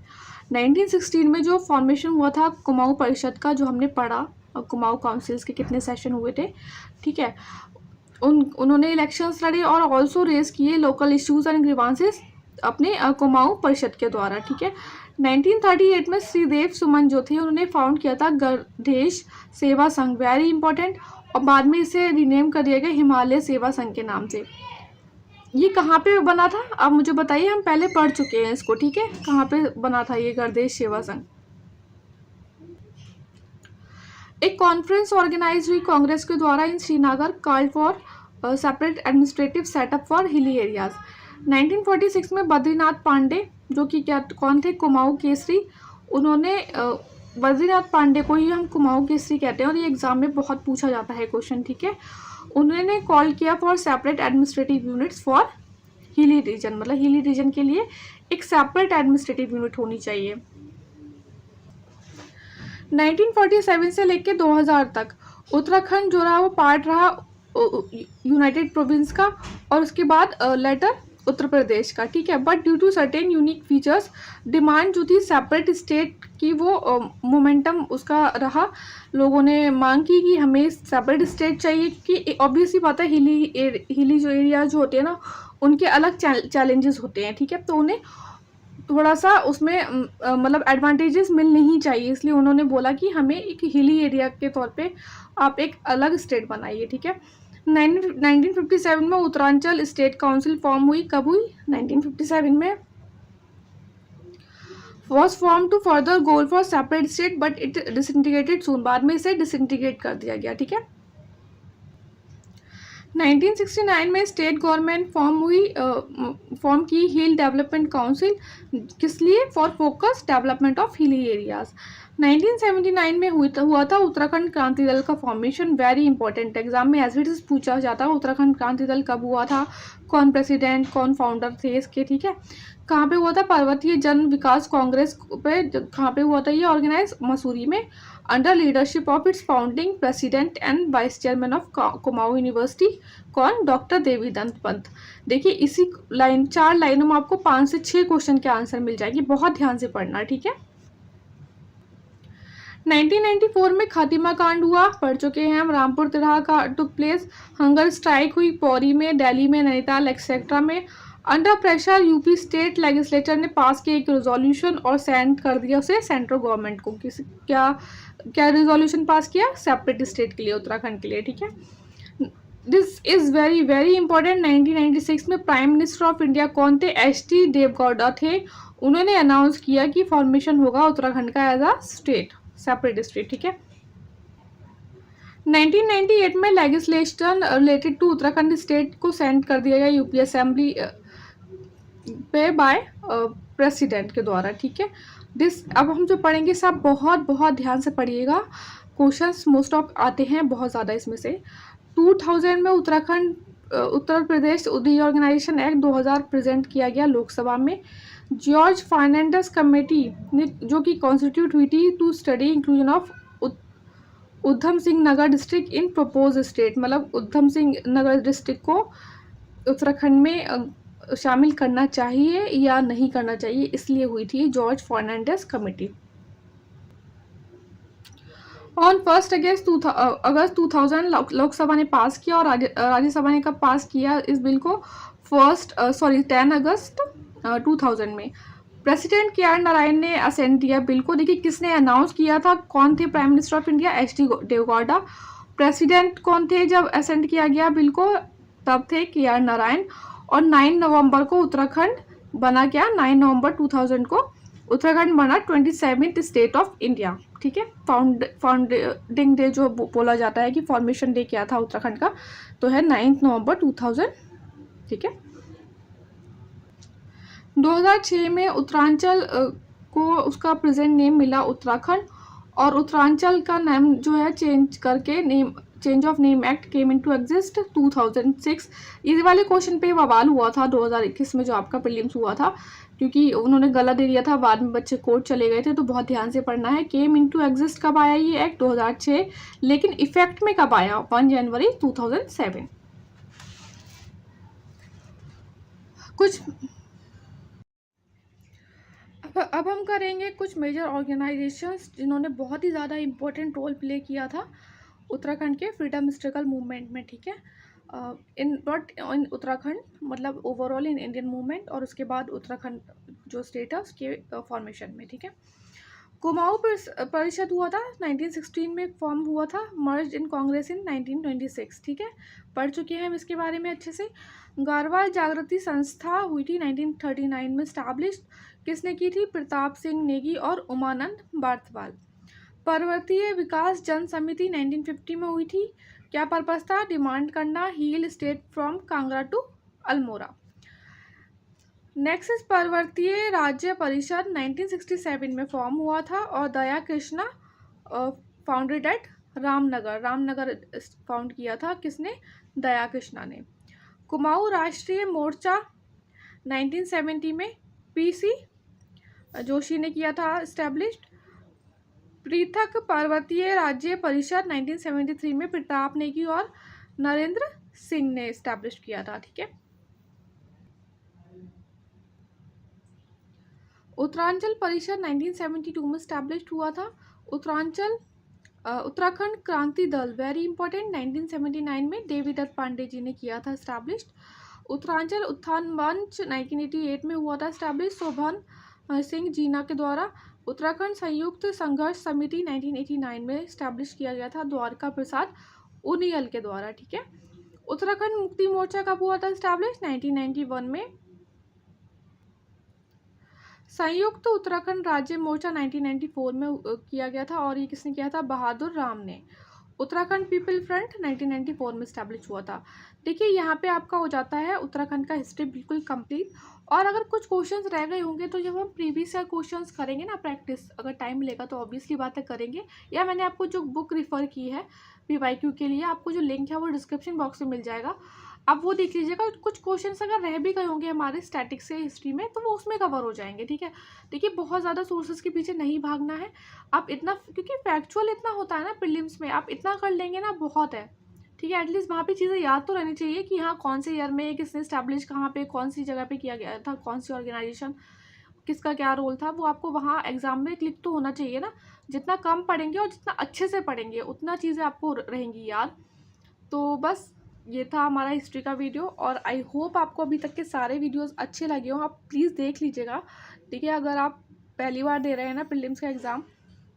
1916 में जो फॉर्मेशन हुआ था कुमाऊं परिषद का, जो हमने पढ़ा, कुमाऊं काउंसिल्स के कितने सेशन हुए थे, ठीक है। उन्होंने इलेक्शंस लड़े और ऑल्सो रेज किए लोकल इश्यूज एंड ग्रीवांसेस अपने कुमाऊं परिषद के द्वारा, ठीक है। 1938 में श्रीदेव सुमन जो थे, उन्होंने फाउंड किया था गणेश सेवा संघ, वेरी इंपॉर्टेंट, और बाद में इसे रीनेम कर दिया गया हिमालय सेवा संघ के नाम से। ये कहाँ पे बना था आप मुझे बताइए, हम पहले पढ़ चुके हैं इसको, ठीक है। कहाँ पे बना था ये गणेश सेवा संघ? एक कॉन्फ्रेंस ऑर्गेनाइज हुई कांग्रेस के द्वारा in Srinagar, called for separate administrative setup for hilly areas. 1946 में बद्रीनाथ पांडे, जो कि क्या कौन थे, कुमाऊं केसरी, उन्होंने बद्रीनाथ पांडे को ही हम कुमाऊं केसरी कहते हैं, और ये एग्जाम में बहुत पूछा जाता है क्वेश्चन, ठीक है। उन्होंने कॉल किया for separate administrative units for hilly region, मतलब हिली रीजन के लिए एक सेपरेट एडमिनिस्ट्रेटिव यूनिट होनी चाहिए। 1947 से लेकर 2000 तक उत्तराखंड जो रहा वो पार्ट रहा यूनाइटेड प्रोविंस का, और उसके बाद लेटर उत्तर प्रदेश का, ठीक है। But due to certain unique features, demand जो थी सेपरेट स्टेट की, वो मोमेंटम उसका रहा। लोगों ने मांग की कि हमें सेपरेट स्टेट चाहिए, कि ऑब्वियसली बात है हिली जो एरिया जो होते हैं ना, उनके अलग चैलेंजेस होते हैं, ठीक है। तो उन्हें थोड़ा सा उसमें मतलब एडवांटेजेस मिलने ही चाहिए, इसलिए उन्होंने बोला कि हमें एक हिली एरिया के तौर पे आप एक अलग स्टेट बनाइए, ठीक है। 1957 में उत्तरांचल स्टेट काउंसिल फॉर्म हुई। कब हुई? 1957 में। Was form to further goal for separate state but it disintegrated soon, बाद में इसे डिसइंटीग्रेट कर दिया गया, ठीक है। 1969 में स्टेट गवर्नमेंट फॉर्म की हिल डेवलपमेंट काउंसिल, किस लिए? For focus development of hilly areas. 1979 में हुआ था उत्तराखंड क्रांति दल का फॉर्मेशन। वेरी इंपॉर्टेंट, एग्जाम में एज इट इज पूछा जाता है उत्तराखंड क्रांति दल कब हुआ था, कौन प्रेसिडेंट, कौन फाउंडर थे इसके, ठीक है। कहाँ पे हुआ था? पर्वतीय जन विकास कांग्रेस पे। कहाँ पे हुआ था ये ऑर्गेनाइज? मसूरी में, under leadership of its founding president and vice chairman of Kumaon university. कौन? डॉक्टर देवीदत्त पंत। देखिए इसी 4 लाइनों में आपको 5 से 6 क्वेश्चन के आंसर मिल जाएगी, बहुत ध्यान से पढ़ना, ठीक है। 1994 में खातिमा कांड हुआ, पढ़ चुके हैं हम। रामपुर तिराहा का टुक प्लेस। हंगर स्ट्राइक हुई पौरी में, दिल्ली में, नैनीताल एक्सेट्रा में। Under pressure UP state legislature ने पास किया एक रेजोल्यूशन और सेंड कर दिया उसे सेंट्रल गवर्नमेंट को। क्या क्या रेजोल्यूशन पास किया? सेपरेट स्टेट के लिए, उत्तराखंड के लिए, ठीक है। This is very very important. 1996 में प्राइम मिनिस्टर ऑफ इंडिया कौन थे? एच.डी. देवगौड़ा थे। उन्होंने अनाउंस किया कि फॉर्मेशन होगा उत्तराखंड का as a state, separate state, ठीक है। 1998 में legislation related to Uttarakhand state को सेंड कर दिया गया यूपी असेंबली पे बाय प्रेसिडेंट के द्वारा, ठीक है। अब हम जो पढ़ेंगे सब बहुत बहुत ध्यान से पढ़िएगा, क्वेश्चंस मोस्ट ऑफ आते हैं बहुत ज़्यादा इसमें से। 2000 में Uttar Pradesh reorganisation act 2000 present किया गया लोकसभा में। जॉर्ज फर्नांडिस कमेटी ने जो कि कॉन्स्टिट्यूट हुई थी to study inclusion of Udham Singh Nagar district in propose state, मतलब उधम सिंह नगर डिस्ट्रिक्ट को उत्तराखंड में शामिल करना चाहिए या नहीं करना चाहिए, इसलिए हुई थी जॉर्ज फर्नांडिस कमेटी। ऑन 1 अगस्त 2000 लोकसभा ने पास किया, और राज्यसभा ने कब पास किया इस बिल को? 10 अगस्त 2000 में। President KR. नारायण ने असेंट दिया बिल को। देखिए किसने अनाउंस किया था, कौन थे prime minister of India? HD. Deve Gowda. President कौन थे जब असेंट किया गया बिल को? तब थे के.आर. नारायण। और 9 नवंबर को उत्तराखंड बना क्या? 9 नवंबर 2000 को उत्तराखंड बना 27th स्टेट ऑफ इंडिया, ठीक है। फाउंडिंग डे जो बोला जाता है कि फॉर्मेशन डे क्या था उत्तराखंड का, तो है 9 नवंबर 2000, ठीक है। 2006 में उत्तरांचल को उसका प्रेजेंट नेम मिला उत्तराखंड, और उत्तरांचल का नाम जो है change of name act came into exist 2006। इस वाले क्वेश्चन पे बवाल हुआ था 2021 में जो आपका प्रीलिम्स हुआ था, क्योंकि उन्होंने गलत दे दिया था, बाद में बच्चे कोर्ट चले गए थे, तो बहुत ध्यान से पढ़ना है। केम इनटू एग्जिस्ट कब आया ये एक्ट? 2006। लेकिन इफेक्ट में कब आया? 1 जनवरी 2007। अब हम करेंगे कुछ मेजर ऑर्गेनाइजेशंस जिन्होंने बहुत ही ज़्यादा इम्पोर्टेंट रोल प्ले किया था उत्तराखंड के फ्रीडम स्ट्रगल मूवमेंट में, ठीक है। नॉट इन उत्तराखंड, मतलब ओवरऑल इन इंडियन मूवमेंट, और उसके बाद उत्तराखंड जो स्टेट है उसके फॉर्मेशन में, ठीक है। कुमाऊं परिषद हुआ था 1916 में, फॉर्म हुआ था, मर्ज इन कांग्रेस इन 1926, ठीक है। पढ़ चुके हैं हम इसके बारे में अच्छे से। गारवा जागृति संस्था हुई थी 1939 में स्टैब्लिश, किसने की थी? प्रताप सिंह नेगी और उमानंद बार्थवाल। पर्वतीय विकास जन समिति 1950 में हुई थी, क्या पर्पस था? डिमांड करना hill state from Kangra to Almora. Next is Parvatiya Rajya Parishad 1967 में फॉर्म हुआ था, और Daya Krishna founded at Ramnagar found किया था, किसने? दया कृष्णा ने। कुमाऊं राष्ट्रीय मोर्चा 1970 में पीसी जोशी ने किया था एस्टेब्लिश्ड। पृथक पर्वतीय राज्य परिषद 1973 में प्रताप नेगी और नरेंद्र सिंह ने इस्टेब्लिश किया था। ठीक है। उत्तरांचल परिषद 1972 में इस्टेब्लिश हुआ था। उत्तराखंड क्रांति दल, वेरी इंपॉर्टेंट, 1979 में देवीदत्त पांडे जी ने किया था इस्टेब्लिश्ड। उत्तरांचल उत्थान मंच 1988 में हुआ था इस्टेब्लिश शोभन सिंह जीना के द्वारा। उत्तराखंड संयुक्त संघर्ष समिति 1989 में इस्टेब्लिश किया गया था द्वारका प्रसाद उनियल के द्वारा। ठीक है। उत्तराखंड मुक्ति मोर्चा कब हुआ था इस्टेब्लिश? 1991 में। संयुक्त उत्तराखंड राज्य मोर्चा 1994 में किया गया था और ये किसने किया था? बहादुर राम ने। उत्तराखंड पीपल फ्रंट 1994 में इस्टेब्लिश हुआ था। देखिए यहाँ पे आपका हो जाता है उत्तराखंड का हिस्ट्री बिल्कुल कंप्लीट। और अगर कुछ क्वेश्चंस रह गए होंगे तो जब हम प्रीवियस ईयर क्वेश्चंस करेंगे ना प्रैक्टिस, अगर टाइम मिलेगा तो ऑब्वियसली बातें करेंगे, या मैंने आपको जो बुक रिफ़र की है PYQ के लिए, आपको जो लिंक है वो डिस्क्रिप्शन बॉक्स में मिल जाएगा, आप वो देख लीजिएगा। कुछ क्वेश्चंस अगर रह भी गए होंगे हमारे स्टैटिक्स से हिस्ट्री में तो वो उसमें कवर हो जाएंगे। ठीक है। देखिए बहुत ज़्यादा सोर्सेज के पीछे नहीं भागना है आप, इतना, क्योंकि फैक्चुअल इतना होता है ना प्रीलिम्स में, आप इतना कर लेंगे ना बहुत है। ठीक है। एटलीस्ट वहाँ पे चीज़ें याद तो रहनी चाहिए कि हाँ कौन से ईयर में किसने इस्टेब्लिश कहाँ पे कौन सी जगह पे किया गया था, कौन सी ऑर्गेनाइजेशन, किसका क्या रोल था, वो आपको वहाँ एग्जाम में क्लिक तो होना चाहिए ना। जितना कम पढ़ेंगे और जितना अच्छे से पढ़ेंगे उतना चीज़ें आपको रहेंगी याद। तो बस ये था हमारा हिस्ट्री का वीडियो और आई होप आपको अभी तक के सारे वीडियोस अच्छे लगे हों। आप प्लीज़ देख लीजिएगा। ठीक है। अगर आप पहली बार दे रहे हैं ना प्रीलिम्स का एग्ज़ाम,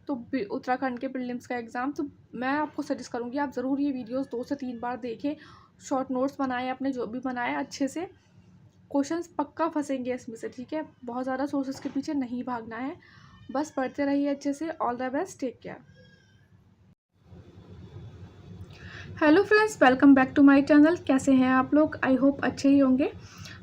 तो उत्तराखंड के प्रीलिम्स का एग्ज़ाम, तो मैं आपको सजेस्ट करूँगी आप ज़रूर ये वीडियोस 2 से 3 बार देखें, शॉर्ट नोट्स बनाएं, अपने जो भी बनाए अच्छे से, क्वेश्चंस पक्का फंसेंगे इसमें से। ठीक है। बहुत ज़्यादा सोर्सेज के पीछे नहीं भागना है, बस पढ़ते रहिए अच्छे से। All the best, take care. Hello friends, welcome back to my channel. कैसे हैं आप लोग? आई होप अच्छे ही होंगे।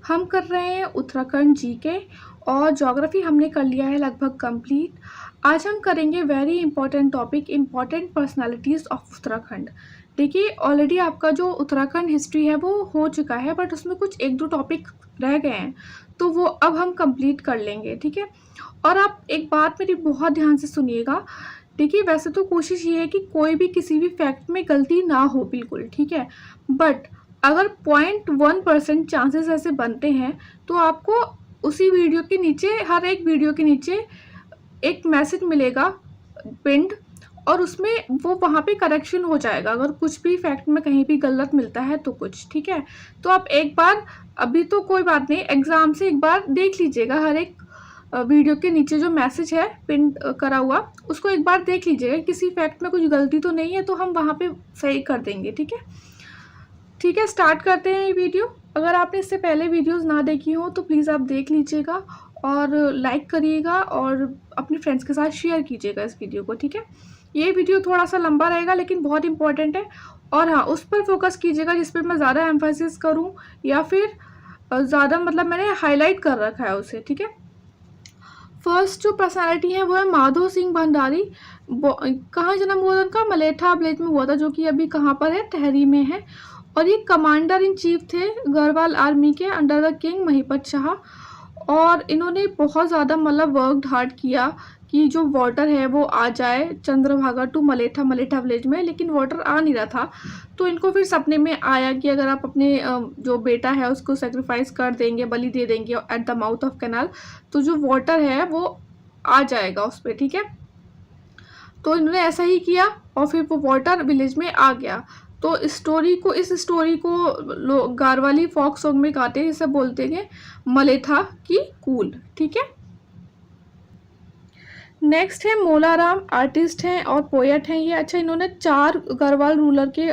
हम कर रहे हैं उत्तराखंड जीके और ज्योग्राफी हमने कर लिया है लगभग कंप्लीट। आज हम करेंगे very important topic, important personalities of Uttarakhand. देखिए ऑलरेडी आपका जो उत्तराखंड हिस्ट्री है वो हो चुका है, बट उसमें कुछ 1-2 टॉपिक रह गए हैं, तो वो अब हम कंप्लीट कर लेंगे। ठीक है। और आप एक बात मेरी बहुत ध्यान से सुनिएगा। देखिए वैसे तो कोशिश ये है कि कोई भी किसी भी फैक्ट में गलती ना हो बिल्कुल। ठीक है। बट अगर 0.1% चांसेस ऐसे बनते हैं तो आपको उसी वीडियो के नीचे, हर एक वीडियो के नीचे एक मैसेज मिलेगा पिंड, और उसमें वो वहाँ पे करेक्शन हो जाएगा अगर कुछ भी फैक्ट में कहीं भी गलत मिलता है तो कुछ। ठीक है। तो आप एक बार, अभी तो कोई बात नहीं, एग्ज़ाम से एक बार देख लीजिएगा, हर एक वीडियो के नीचे जो मैसेज है पिन करा हुआ उसको एक बार देख लीजिएगा, किसी फैक्ट में कुछ गलती तो नहीं है, तो हम वहाँ पे सही कर देंगे। ठीक है। ठीक है, स्टार्ट करते हैं ये वीडियो। अगर आपने इससे पहले वीडियोस ना देखी हो तो प्लीज़ आप देख लीजिएगा और लाइक करिएगा और अपने फ्रेंड्स के साथ शेयर कीजिएगा इस वीडियो को। ठीक है। ये वीडियो थोड़ा सा लंबा रहेगा लेकिन बहुत इंपॉर्टेंट है, और हाँ उस पर फोकस कीजिएगा जिस पर मैं ज़्यादा एम्फेसिस करूँ, या फिर ज़्यादा मतलब मैंने हाईलाइट कर रखा है उसे। ठीक है। फर्स्ट जो पर्सनालिटी है वो है माधो सिंह भंडारी। कहाँ जन्म हुआ था उनका? मलेठा विलेज में हुआ था, जो कि अभी कहाँ पर है? टेहरी में है। और ये कमांडर इन चीफ थे गढ़वाल आर्मी के under the king Mahipat Shah. और इन्होंने बहुत ज़्यादा मतलब वर्क हार्ड किया कि जो वाटर है वो आ जाए चंद्रभागा टू मलेठा विलेज में, लेकिन वाटर आ नहीं रहा था। तो इनको फिर सपने में आया कि अगर आप अपने जो बेटा है उसको सेक्रीफाइस कर देंगे, बलि दे देंगे at the mouth of canal, तो जो वाटर है वो आ जाएगा उस पर। ठीक है। तो इन्होंने ऐसा ही किया और फिर वो वाटर विलेज में आ गया। तो इस स्टोरी को लोग गारवाली फोक सॉन्ग में गाते हैं, जिसे बोलते हैं मलेथा की कूल। ठीक है। नेक्स्ट है मोलाराम, आर्टिस्ट हैं और पोएट हैं ये। अच्छा, इन्होंने 4 गढ़वाल रूलर के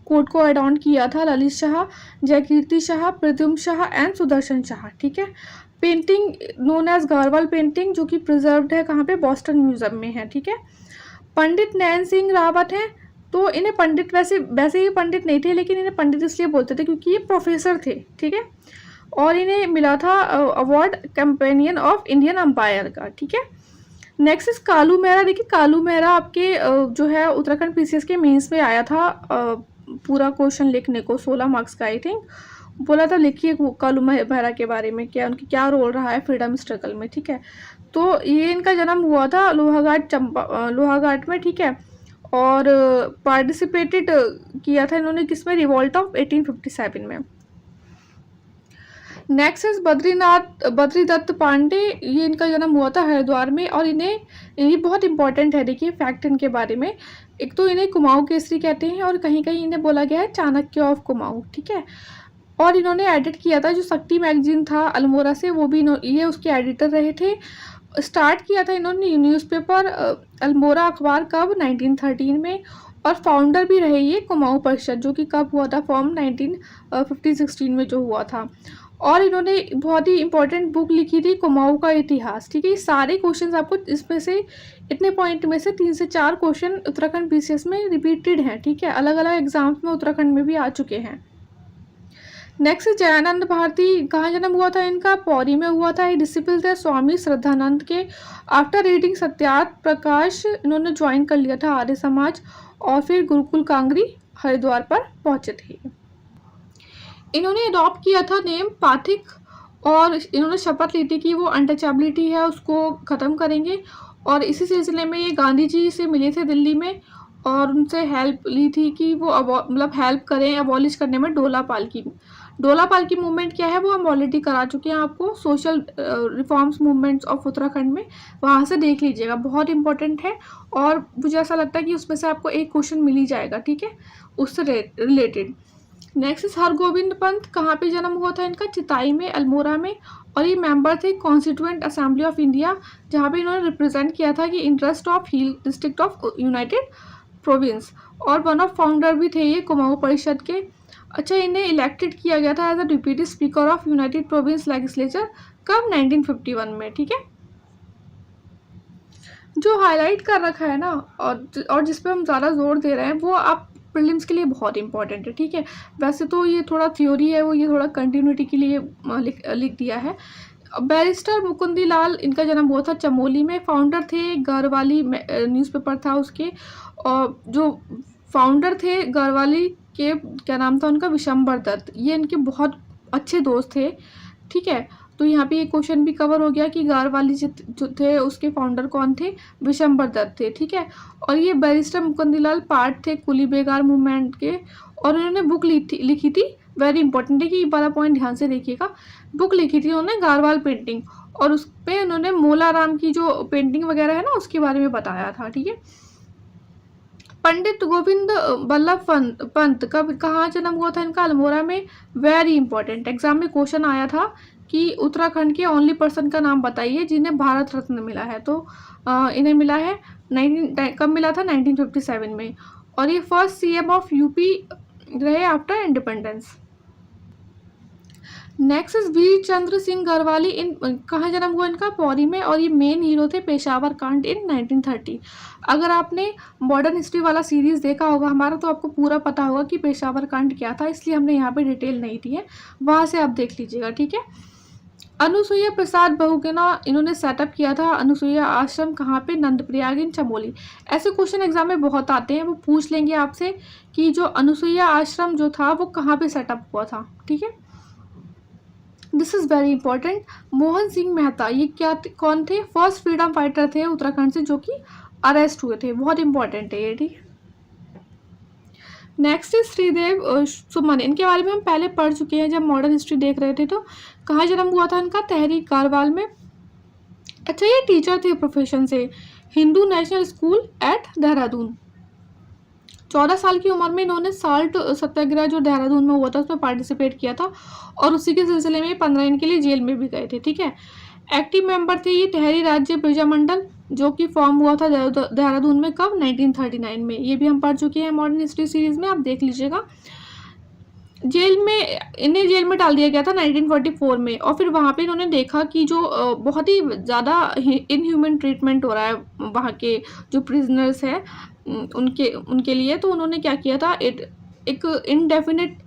कोड को एडॉन किया था, ललित शाह, जयकीर्ति शाह, प्रद्युम्न शाह एंड सुदर्शन शाह। ठीक है। Painting known as Garhwal painting, जो कि प्रिजर्व्ड है कहाँ पे? बॉस्टन म्यूजियम में है। ठीक है। पंडित नैन सिंह रावत हैं। तो इन्हें पंडित, वैसे ये पंडित नहीं थे, लेकिन इन्हें पंडित इसलिए बोलते थे क्योंकि ये प्रोफेसर थे। ठीक है। और इन्हें मिला था award companion of Indian empire का। ठीक है। Next is Kalu Mehra. देखिए कालू मेहरा आपके जो है उत्तराखंड PCS के मेंस में आया था पूरा क्वेश्चन लिखने को, 16 मार्क्स का आई थिंक। बोला था लिखिए कालू मेहरा के बारे में, क्या उनकी क्या रोल रहा है फ्रीडम स्ट्रगल में। ठीक है। तो ये इनका जन्म हुआ था लोहाघाट में। ठीक है। और पार्टिसिपेटेड किया था इन्होंने किसमें, रिवॉल्ट ऑफ 1857 में। नेक्स्ट इज बद्रीदत्त पांडे, ये इनका जन्म हुआ था हरिद्वार में, और ये बहुत इंपॉर्टेंट है, देखिए फैक्ट इनके बारे में। एक तो इन्हें कुमाऊं केसरी कहते हैं, और कहीं कहीं इन्हें बोला गया है चाणक्य ऑफ कुमाऊं, ठीक है। और इन्होंने एडिट किया था जो शक्ति मैगजीन था अल्मोड़ा से, वो भी ये उसके एडिटर रहे थे। स्टार्ट किया था इन्होंने न्यूज़पेपर अल्मोड़ा अखबार कब, 1913 में। और फाउंडर भी रहे ये कुमाऊं परिषद, जो कि कब हुआ था, फॉर्म 1915-16 में जो हुआ था। और इन्होंने बहुत ही इंपॉर्टेंट बुक लिखी थी, कुमाऊं का इतिहास, ठीक है। ये सारे क्वेश्चंस आपको इसमें से, इतने पॉइंट में से 3 से 4 क्वेश्चन उत्तराखंड बीसीएस में रिपीटेड हैं, ठीक है, अलग अलग एग्जाम्स में उत्तराखंड में भी आ चुके हैं। नेक्स्ट जयानंद भारती, कहाँ जन्म हुआ था इनका, पौरी में हुआ था। ये डिसिपल थे स्वामी श्रद्धानंद के। आफ्टर रीडिंग सत्यार्थ प्रकाश इन्होंने ज्वाइन कर लिया था आर्य समाज, और फिर गुरुकुल कांगरी हरिद्वार पर पहुंचे थे। इन्होंने अडॉप्ट किया था नेम पाथिक, और इन्होंने शपथ ली थी कि वो अनटचेबिलिटी है उसको ख़त्म करेंगे। और इसी सिलसिले में ये गांधी जी से मिले थे दिल्ली में, और उनसे हेल्प ली थी कि वो मतलब हेल्प करें अबॉलिश करने में डोला पालकी मूवमेंट क्या है वो हम ऑलरेडी करा चुके हैं आपको, social reforms movements of Uttarakhand में, वहाँ से देख लीजिएगा, बहुत इंपॉर्टेंट है। और मुझे ऐसा लगता है कि उसमें से आपको एक क्वेश्चन मिल ही जाएगा, ठीक है, उससे related. Next is Hargovind Pant, कहाँ पे जन्म हुआ था इनका, चिताई में, अल्मोड़ा में। और ये मेंबर थे कॉन्स्टिट्यूएंट असेंबली ऑफ इंडिया, जहाँ पे इन्होंने रिप्रेजेंट किया था कि interest of hill district of United province. और वन ऑफ फाउंडर भी थे ये कुमाऊं परिषद के। अच्छा, इन्हें इलेक्टेड किया गया था as a deputy speaker of United Province legislature कब, 1951 में, ठीक है। जो हाईलाइट कर रखा है ना, और जिस पे हम ज़्यादा जोर दे रहे हैं, वो आप प्रीलिम्स के लिए बहुत इंपॉर्टेंट है, ठीक है। वैसे तो ये थोड़ा थ्योरी है, वो ये थोड़ा कंटिन्यूटी के लिए लिख दिया है। बैरिस्टर मुकुंदी लाल, इनका जन्म हुआ था चमोली में। फाउंडर थे गढ़वाली न्यूज़पेपर था उसके, और जो फाउंडर थे गढ़वाली के, क्या नाम था उनका, विशंबर दत्त। ये इनके बहुत अच्छे दोस्त थे, ठीक है। तो यहाँ पे ये क्वेश्चन भी कवर हो गया कि गढ़वाली जो थे उसके फाउंडर कौन थे, विशंबर दत्त थे, ठीक है। और ये बैरिस्टर मुकुंदीलाल पार्ट थे कुली बेगार मूवमेंट के, और उन्होंने बुक लिखी थी, वेरी इंपॉर्टेंट है कि ये वाला पॉइंट ध्यान से देखिएगा। बुक लिखी थी उन्होंने गारवाल पेंटिंग, और उस पर उन्होंने मोलाराम की जो पेंटिंग वगैरह है ना उसके बारे में बताया था, ठीक है। पंडित गोविंद बल्लभ पंत कब, कहाँ जन्म हुआ था इनका, अल्मोड़ा में। वेरी इंपॉर्टेंट, एग्जाम में क्वेश्चन आया था कि उत्तराखंड के ओनली पर्सन का नाम बताइए जिन्हें भारत रत्न मिला है, तो इन्हें मिला है कब मिला था, 1957 में। और ये फर्स्ट सीएम ऑफ यूपी रहे after independence. Next is Veer Chandra Singh Garhwali, इन कहाँ जन्म हुआ इनका, पौरी में। और ये मेन हीरो थे पेशावर कांड इन 1930। अगर आपने मॉडर्न हिस्ट्री वाला सीरीज देखा होगा हमारा, तो आपको पूरा पता होगा कि पेशावर कांड क्या था, इसलिए हमने यहाँ पे डिटेल नहीं दी है, वहाँ से आप देख लीजिएगा, ठीक है। अनुसुईया प्रसाद बहुगुणा, इन्होंने सेटअप किया था अनुसुईया आश्रम, कहाँ पे, नंदप्रयाग इन चमोली। ऐसे क्वेश्चन एग्जाम में बहुत आते हैं, वो पूछ लेंगे आपसे कि जो अनुसुईया आश्रम जो था वो कहाँ पे सेटअप हुआ था, ठीक है। This is very important. Mohan Singh Mehta, ये कौन थे, फर्स्ट फ्रीडम फाइटर थे उत्तराखंड से, जो कि अरेस्ट हुए थे, बहुत इंपॉर्टेंट है ये, ठीक। नेक्स्ट इज श्रीदेव सुमन, इनके बारे में हम पहले पढ़ चुके हैं जब मॉडर्न हिस्ट्री देख रहे थे। तो कहाँ जन्म हुआ था इनका, तहरीक गारवाल में। अच्छा, ये टीचर थे प्रोफेशन से, Hindu national school eight Dehradun. 14 साल की उम्र में इन्होंने साल्ट सत्याग्रह जो देहरादून में हुआ था उसमें पार्टिसिपेट किया था, और उसी के सिलसिले में 15 दिन के लिए जेल में भी गए थे, ठीक है। एक्टिव मेंबर थे ये टहरी राज्य प्रजामंडल, जो कि फॉर्म हुआ था देहरादून में कब, 1939 में। ये भी हम पढ़ चुके हैं मॉडर्न हिस्ट्री सीरीज में, आप देख लीजिएगा। इन्हें जेल में डाल दिया गया था 1944 में, और फिर वहाँ पे इन्होंने देखा कि जो बहुत ही ज़्यादा इनह्यूमन ट्रीटमेंट हो रहा है वहाँ के जो प्रिजनर्स हैं उनके लिए। तो उन्होंने क्या किया था, एक इनडेफिनिट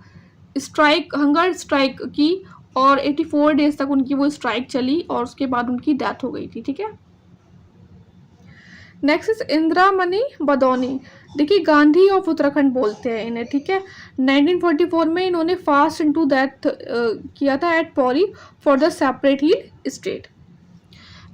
स्ट्राइक, हंगर स्ट्राइक की, और 84 डेज तक उनकी वो स्ट्राइक चली, और उसके बाद उनकी डेथ हो गई थी, ठीक है। नेक्स्ट इज इंदिरामणि बदौनी, देखिए गांधी ऑफ उत्तराखंड बोलते हैं इन्हें, ठीक है। 1944 में इन्होंने फास्ट इनटू डेथ किया था at Pauri for the separate hill state.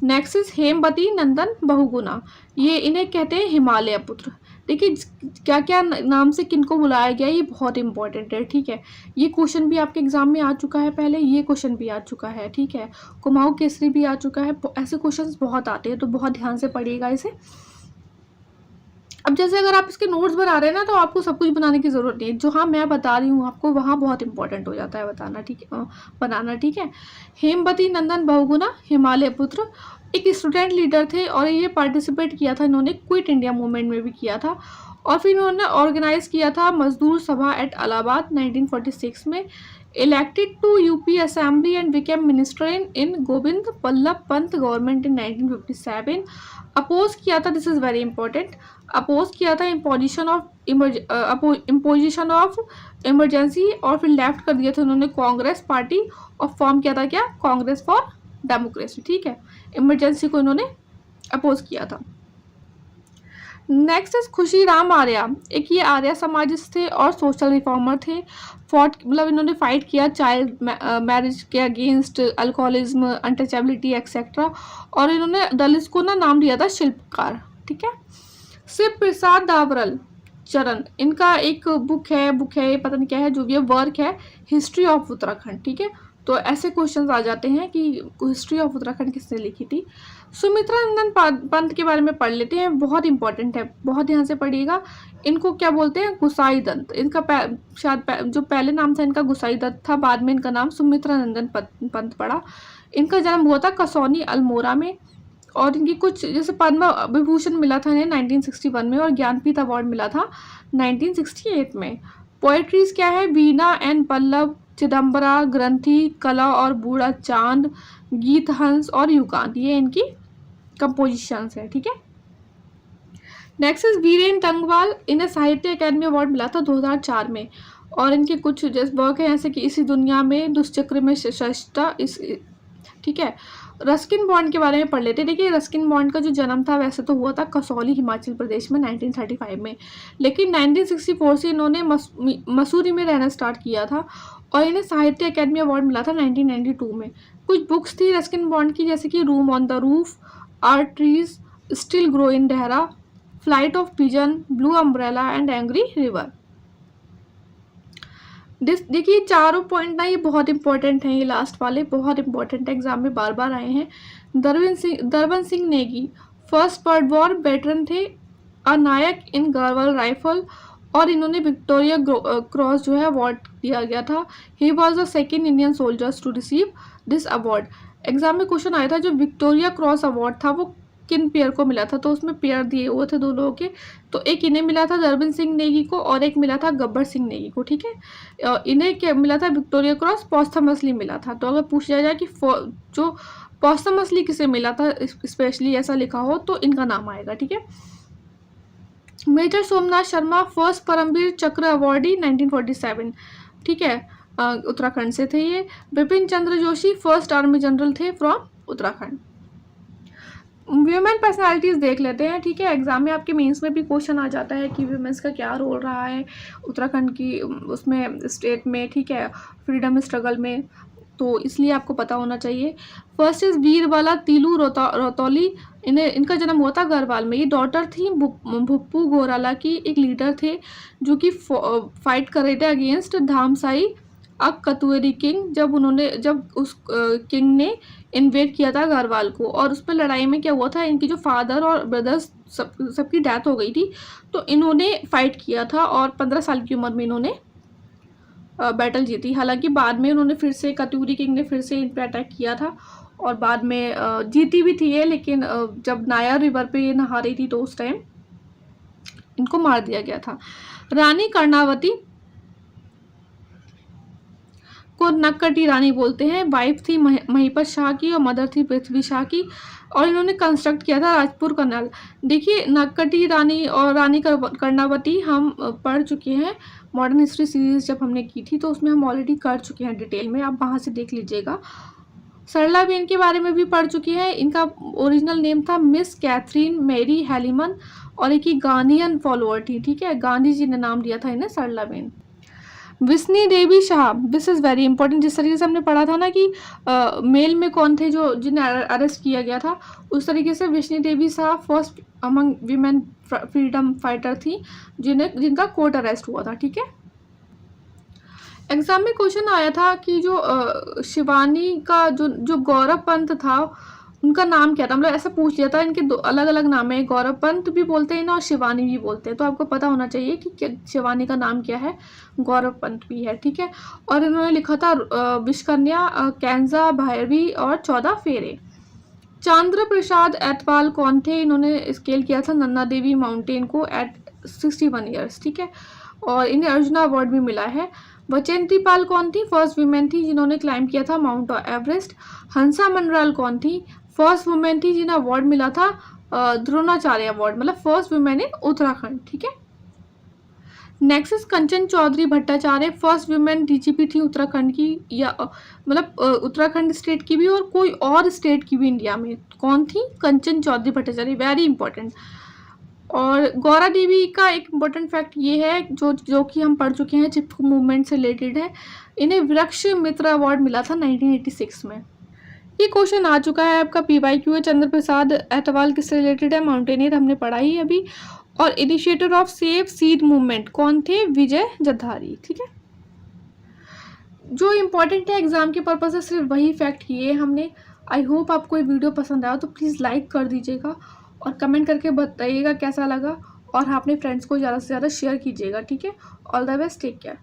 Next is Hemvati Nandan Bahuguna, ये इन्हें कहते हैं हिमालय पुत्र। देखिए क्या क्या नाम से किनको बुलाया गया, ये बहुत इंपॉर्टेंट है, ठीक है। ये क्वेश्चन भी आपके एग्जाम में आ चुका है पहले, ये क्वेश्चन भी आ चुका है, ठीक है। कुमाऊं केसरी भी आ चुका है। ऐसे क्वेश्चंस बहुत आते हैं, तो बहुत ध्यान से पढ़िएगा इसे। अब जैसे अगर आप इसके नोट्स बना रहे हैं ना, तो आपको सब कुछ बनाने की ज़रूरत नहीं है। जो हाँ मैं बता रही हूँ आपको, वहाँ बहुत इंपॉर्टेंट हो जाता है बताना, ठीक है, बनाना, ठीक है। हेमवती नंदन बहुगुणा हिमालय पुत्र एक स्टूडेंट लीडर थे, और ये पार्टिसिपेट किया था इन्होंने क्विट इंडिया मूवमेंट में भी किया था। और फिर इन्होंने ऑर्गेनाइज किया था मजदूर सभा एट इलाहाबाद 1946 में। Elected to UP assembly and became minister in Govind Ballabh Pant government in 1957। Oppose किया था, this is very important, oppose किया था इम्पोजिशन ऑफ इमरजेंसी, और फिर लेफ्ट कर दिया था उन्होंने कांग्रेस पार्टी, और फॉर्म किया था क्या, कांग्रेस फॉर डेमोक्रेसी, ठीक है। इमरजेंसी को इन्होंने अपोज किया था। नेक्स्ट इज खुशीराम आर्या, एक ये आर्या समाजिस्ट थे और सोशल रिफॉर्मर थे। फॉट मतलब इन्होंने फाइट किया चाइल्ड मैरिज के अगेंस्ट, अल्कोहलिज्म, अनटचेबिलिटी एक्सेट्रा, और इन्होंने दलित को ना नाम दिया था शिल्पकार, ठीक है। शिव प्रसाद दावरल चरण, इनका एक बुक है पता नहीं क्या है, जो भी है वर्क है, हिस्ट्री ऑफ उत्तराखंड, ठीक है। तो ऐसे क्वेश्चंस आ जाते हैं कि हिस्ट्री ऑफ उत्तराखंड किसने लिखी थी। सुमित्रा नंदन पंत के बारे में पढ़ लेते हैं, बहुत इंपॉर्टेंट है, बहुत ध्यान से पढ़िएगा। इनको क्या बोलते हैं, गुसाई दत्त, इनका शायद जो पहले नाम था इनका गुसाई दत्त था, बाद में इनका नाम सुमित्रा नंदन पंत पड़ा। इनका जन्म हुआ था कसौनी अल्मोड़ा में, और इनकी कुछ जैसे पद्म विभूषण मिला था इन्हें 1961 में, और ज्ञानपीठ अवार्ड मिला था 1968 में। पोएट्रीज क्या है, वीणा एंड पल्लव, चिदम्बरा, ग्रंथि, कला और बूढ़ा चांद, गीत हंस और युगांत, ये इनकी कंपोजिशंस है, ठीक है। नेक्स्ट इज वीरेन टंगवाल, इन्हें साहित्य अकादमी अवार्ड मिला था 2004 में, और इनके कुछ जैसे वर्क है जैसे कि इसी दुनिया में, दुष्चक्र में सशस्त्र, इस, ठीक है। रस्किन बॉन्ड के बारे में पढ़ लेते हैं। देखिए रस्किन बॉन्ड का जो जन्म था वैसे तो हुआ था कसौली हिमाचल प्रदेश में 1935 में, लेकिन 1964 से इन्होंने मसूरी में रहना स्टार्ट किया था, और इन्हें साहित्य अकादमी अवार्ड मिला था 1992 में। कुछ बुक्स थी रस्किन बॉन्ड की, जैसे कि room on the roof, our trees still grow in Dehra, flight of pigeon, blue umbrella and angry river. देखिए चारों पॉइंट ना ये बहुत इंपॉर्टेंट हैं, ये लास्ट वाले बहुत इंपॉर्टेंट है, एग्जाम में बार बार आए हैं। Darban Singh Negi first world war veteran थे, अनायक इन गढ़वाल राइफल, और इन्होंने विक्टोरिया क्रॉस जो है अवार्ड दिया गया था। He was the second Indian soldiers to receive this award. Exam में क्वेश्चन आया था जो विक्टोरिया क्रॉस अवार्ड था वो किन पेयर को मिला था, तो उसमें पेयर दिए हुए थे दो लोगों के, तो एक इन्हें मिला था दरबन सिंह नेगी को, और एक मिला था गब्बर सिंह नेगी को, ठीक है। इन्हें क्या मिला था, विक्टोरिया क्रॉस पॉस्थमसली मिला था। तो अगर पूछा जाए कि जो पॉस्थमसली किसे मिला था, स्पेशली ऐसा लिखा हो तो इनका नाम आएगा, ठीक है। मेजर सोमनाथ शर्मा फर्स्ट परमवीर चक्र अवार्डी 1947, ठीक है, उत्तराखंड से थे ये। Bipin Chandra Joshi first army general थे फ्रॉम उत्तराखंड। वीमेन पर्सनालिटीज़ देख लेते हैं, ठीक है। एग्जाम में आपके मेंस में भी क्वेश्चन आ जाता है कि वीमेंस का क्या रोल रहा है उत्तराखंड की उसमें स्टेट में, ठीक है, फ्रीडम स्ट्रगल में, तो इसलिए आपको पता होना चाहिए। फर्स्ट इज वीरबाला तीलू रतौली, इनका जन्म हुआ था गढ़वाल में। ये डॉटर थी भुप्पू गोराला की, एक लीडर थे जो कि फाइट कर रहे थे अगेंस्ट धामसाई अक कतुरी किंग, जब उस किंग ने इन्वेड किया था गढ़वाल को, और उस पर लड़ाई में क्या हुआ था, इनकी जो फादर और ब्रदर्स सबकी डेथ हो गई थी, तो इन्होंने फाइट किया था, और 15 साल की उम्र में इन्होंने बैटल जीती। हालांकि बाद में उन्होंने फिर से, कतुरी किंग ने फिर से इन पर अटैक किया था, और बाद में जीती भी थी ये, लेकिन जब नायर रिवर पे ये नहा रही थी तो उस टाइम इनको मार दिया गया था। रानी कर्णावती को नक्कटी रानी बोलते हैं, वाइफ थी महिपत शाह की और मदर थी पृथ्वी शाह की, और इन्होंने कंस्ट्रक्ट किया था राजपुर कनाल। देखिए नक्कटी रानी और रानी कर्णावती हम पढ़ चुके हैं, मॉडर्न हिस्ट्री सीरीज जब हमने की थी तो उसमें हम ऑलरेडी कर चुके हैं डिटेल में, आप वहाँ से देख लीजिएगा। सरला बेन के बारे में भी पढ़ चुके हैं, इनका ओरिजिनल नेम था मिस कैथरीन मैरी हेलीमन, और एक ही गांधीयन फॉलोअर थी, ठीक है, गांधी जी ने नाम दिया था इन्हें Sarla Ben. Vishnu Devi Shah, this is very important. जिस तरीके से हमने पढ़ा था ना कि मेल में कौन थे जो जिन्हें अरेस्ट किया गया था, उस तरीके से Vishnu Devi Shah first among women freedom fighter थी जिनका कोर्ट अरेस्ट हुआ था। ठीक है, एग्जाम में क्वेश्चन आया था कि जो शिवानी का जो गौरव पंत था उनका नाम क्या था, मतलब ऐसा पूछ लिया था। इनके दो अलग अलग नाम है, गौरव पंत भी बोलते हैं ना और शिवानी भी बोलते हैं, तो आपको पता होना चाहिए कि शिवानी का नाम क्या है, गौरव पंत भी है। ठीक है, और इन्होंने लिखा था विश्वकन्या, कैंजा, भैरवी और 14 फेरे। चंद्र प्रसाद एतवाल कौन थे, इन्होंने स्केल किया था नन्दा देवी माउंटेन को एट 61 ईयर्स। ठीक है, और इन्हें अर्जुना अवार्ड भी मिला है। वैजयंती पाल कौन थी, फर्स्ट वुमेन थी जिन्होंने क्लाइम किया था माउंट एवरेस्ट। हंसा मंडराल कौन थी, फर्स्ट वुमेन थी जिन्हें अवार्ड मिला था द्रोणाचार्य अवार्ड, मतलब फर्स्ट वुमेन इन उत्तराखंड। ठीक है, next is Kanchan Chaudhary Bhattacharya, first women DGP थी उत्तराखंड की, या मतलब उत्तराखंड स्टेट की भी और कोई और स्टेट की भी इंडिया में। कौन थी, कंचन चौधरी भट्टाचार्य, वेरी इंपॉर्टेंट। और गौरा देवी का एक इम्पोर्टेंट फैक्ट ये है जो कि हम पढ़ चुके हैं, चिपको मूवमेंट से रिलेटेड है। इन्हें वृक्ष मित्र अवार्ड मिला था 1986 में। ये क्वेश्चन आ चुका है आपका PYQ है। चंद्र प्रसाद एतवाल किससे रिलेटेड है, माउंटेनियर, हमने पढ़ा ही अभी। और initiator of save seed movement कौन थे, विजय जद्धारी। ठीक है, जो इम्पोर्टेंट है एग्जाम के पर्पज से सिर्फ वही फैक्ट किए हमने। आई होप आपको ये वीडियो पसंद आया तो प्लीज़ लाइक कर दीजिएगा और कमेंट करके बताइएगा कैसा लगा, और अपने फ्रेंड्स को ज़्यादा से ज़्यादा शेयर कीजिएगा। ठीक है, all the best, take care.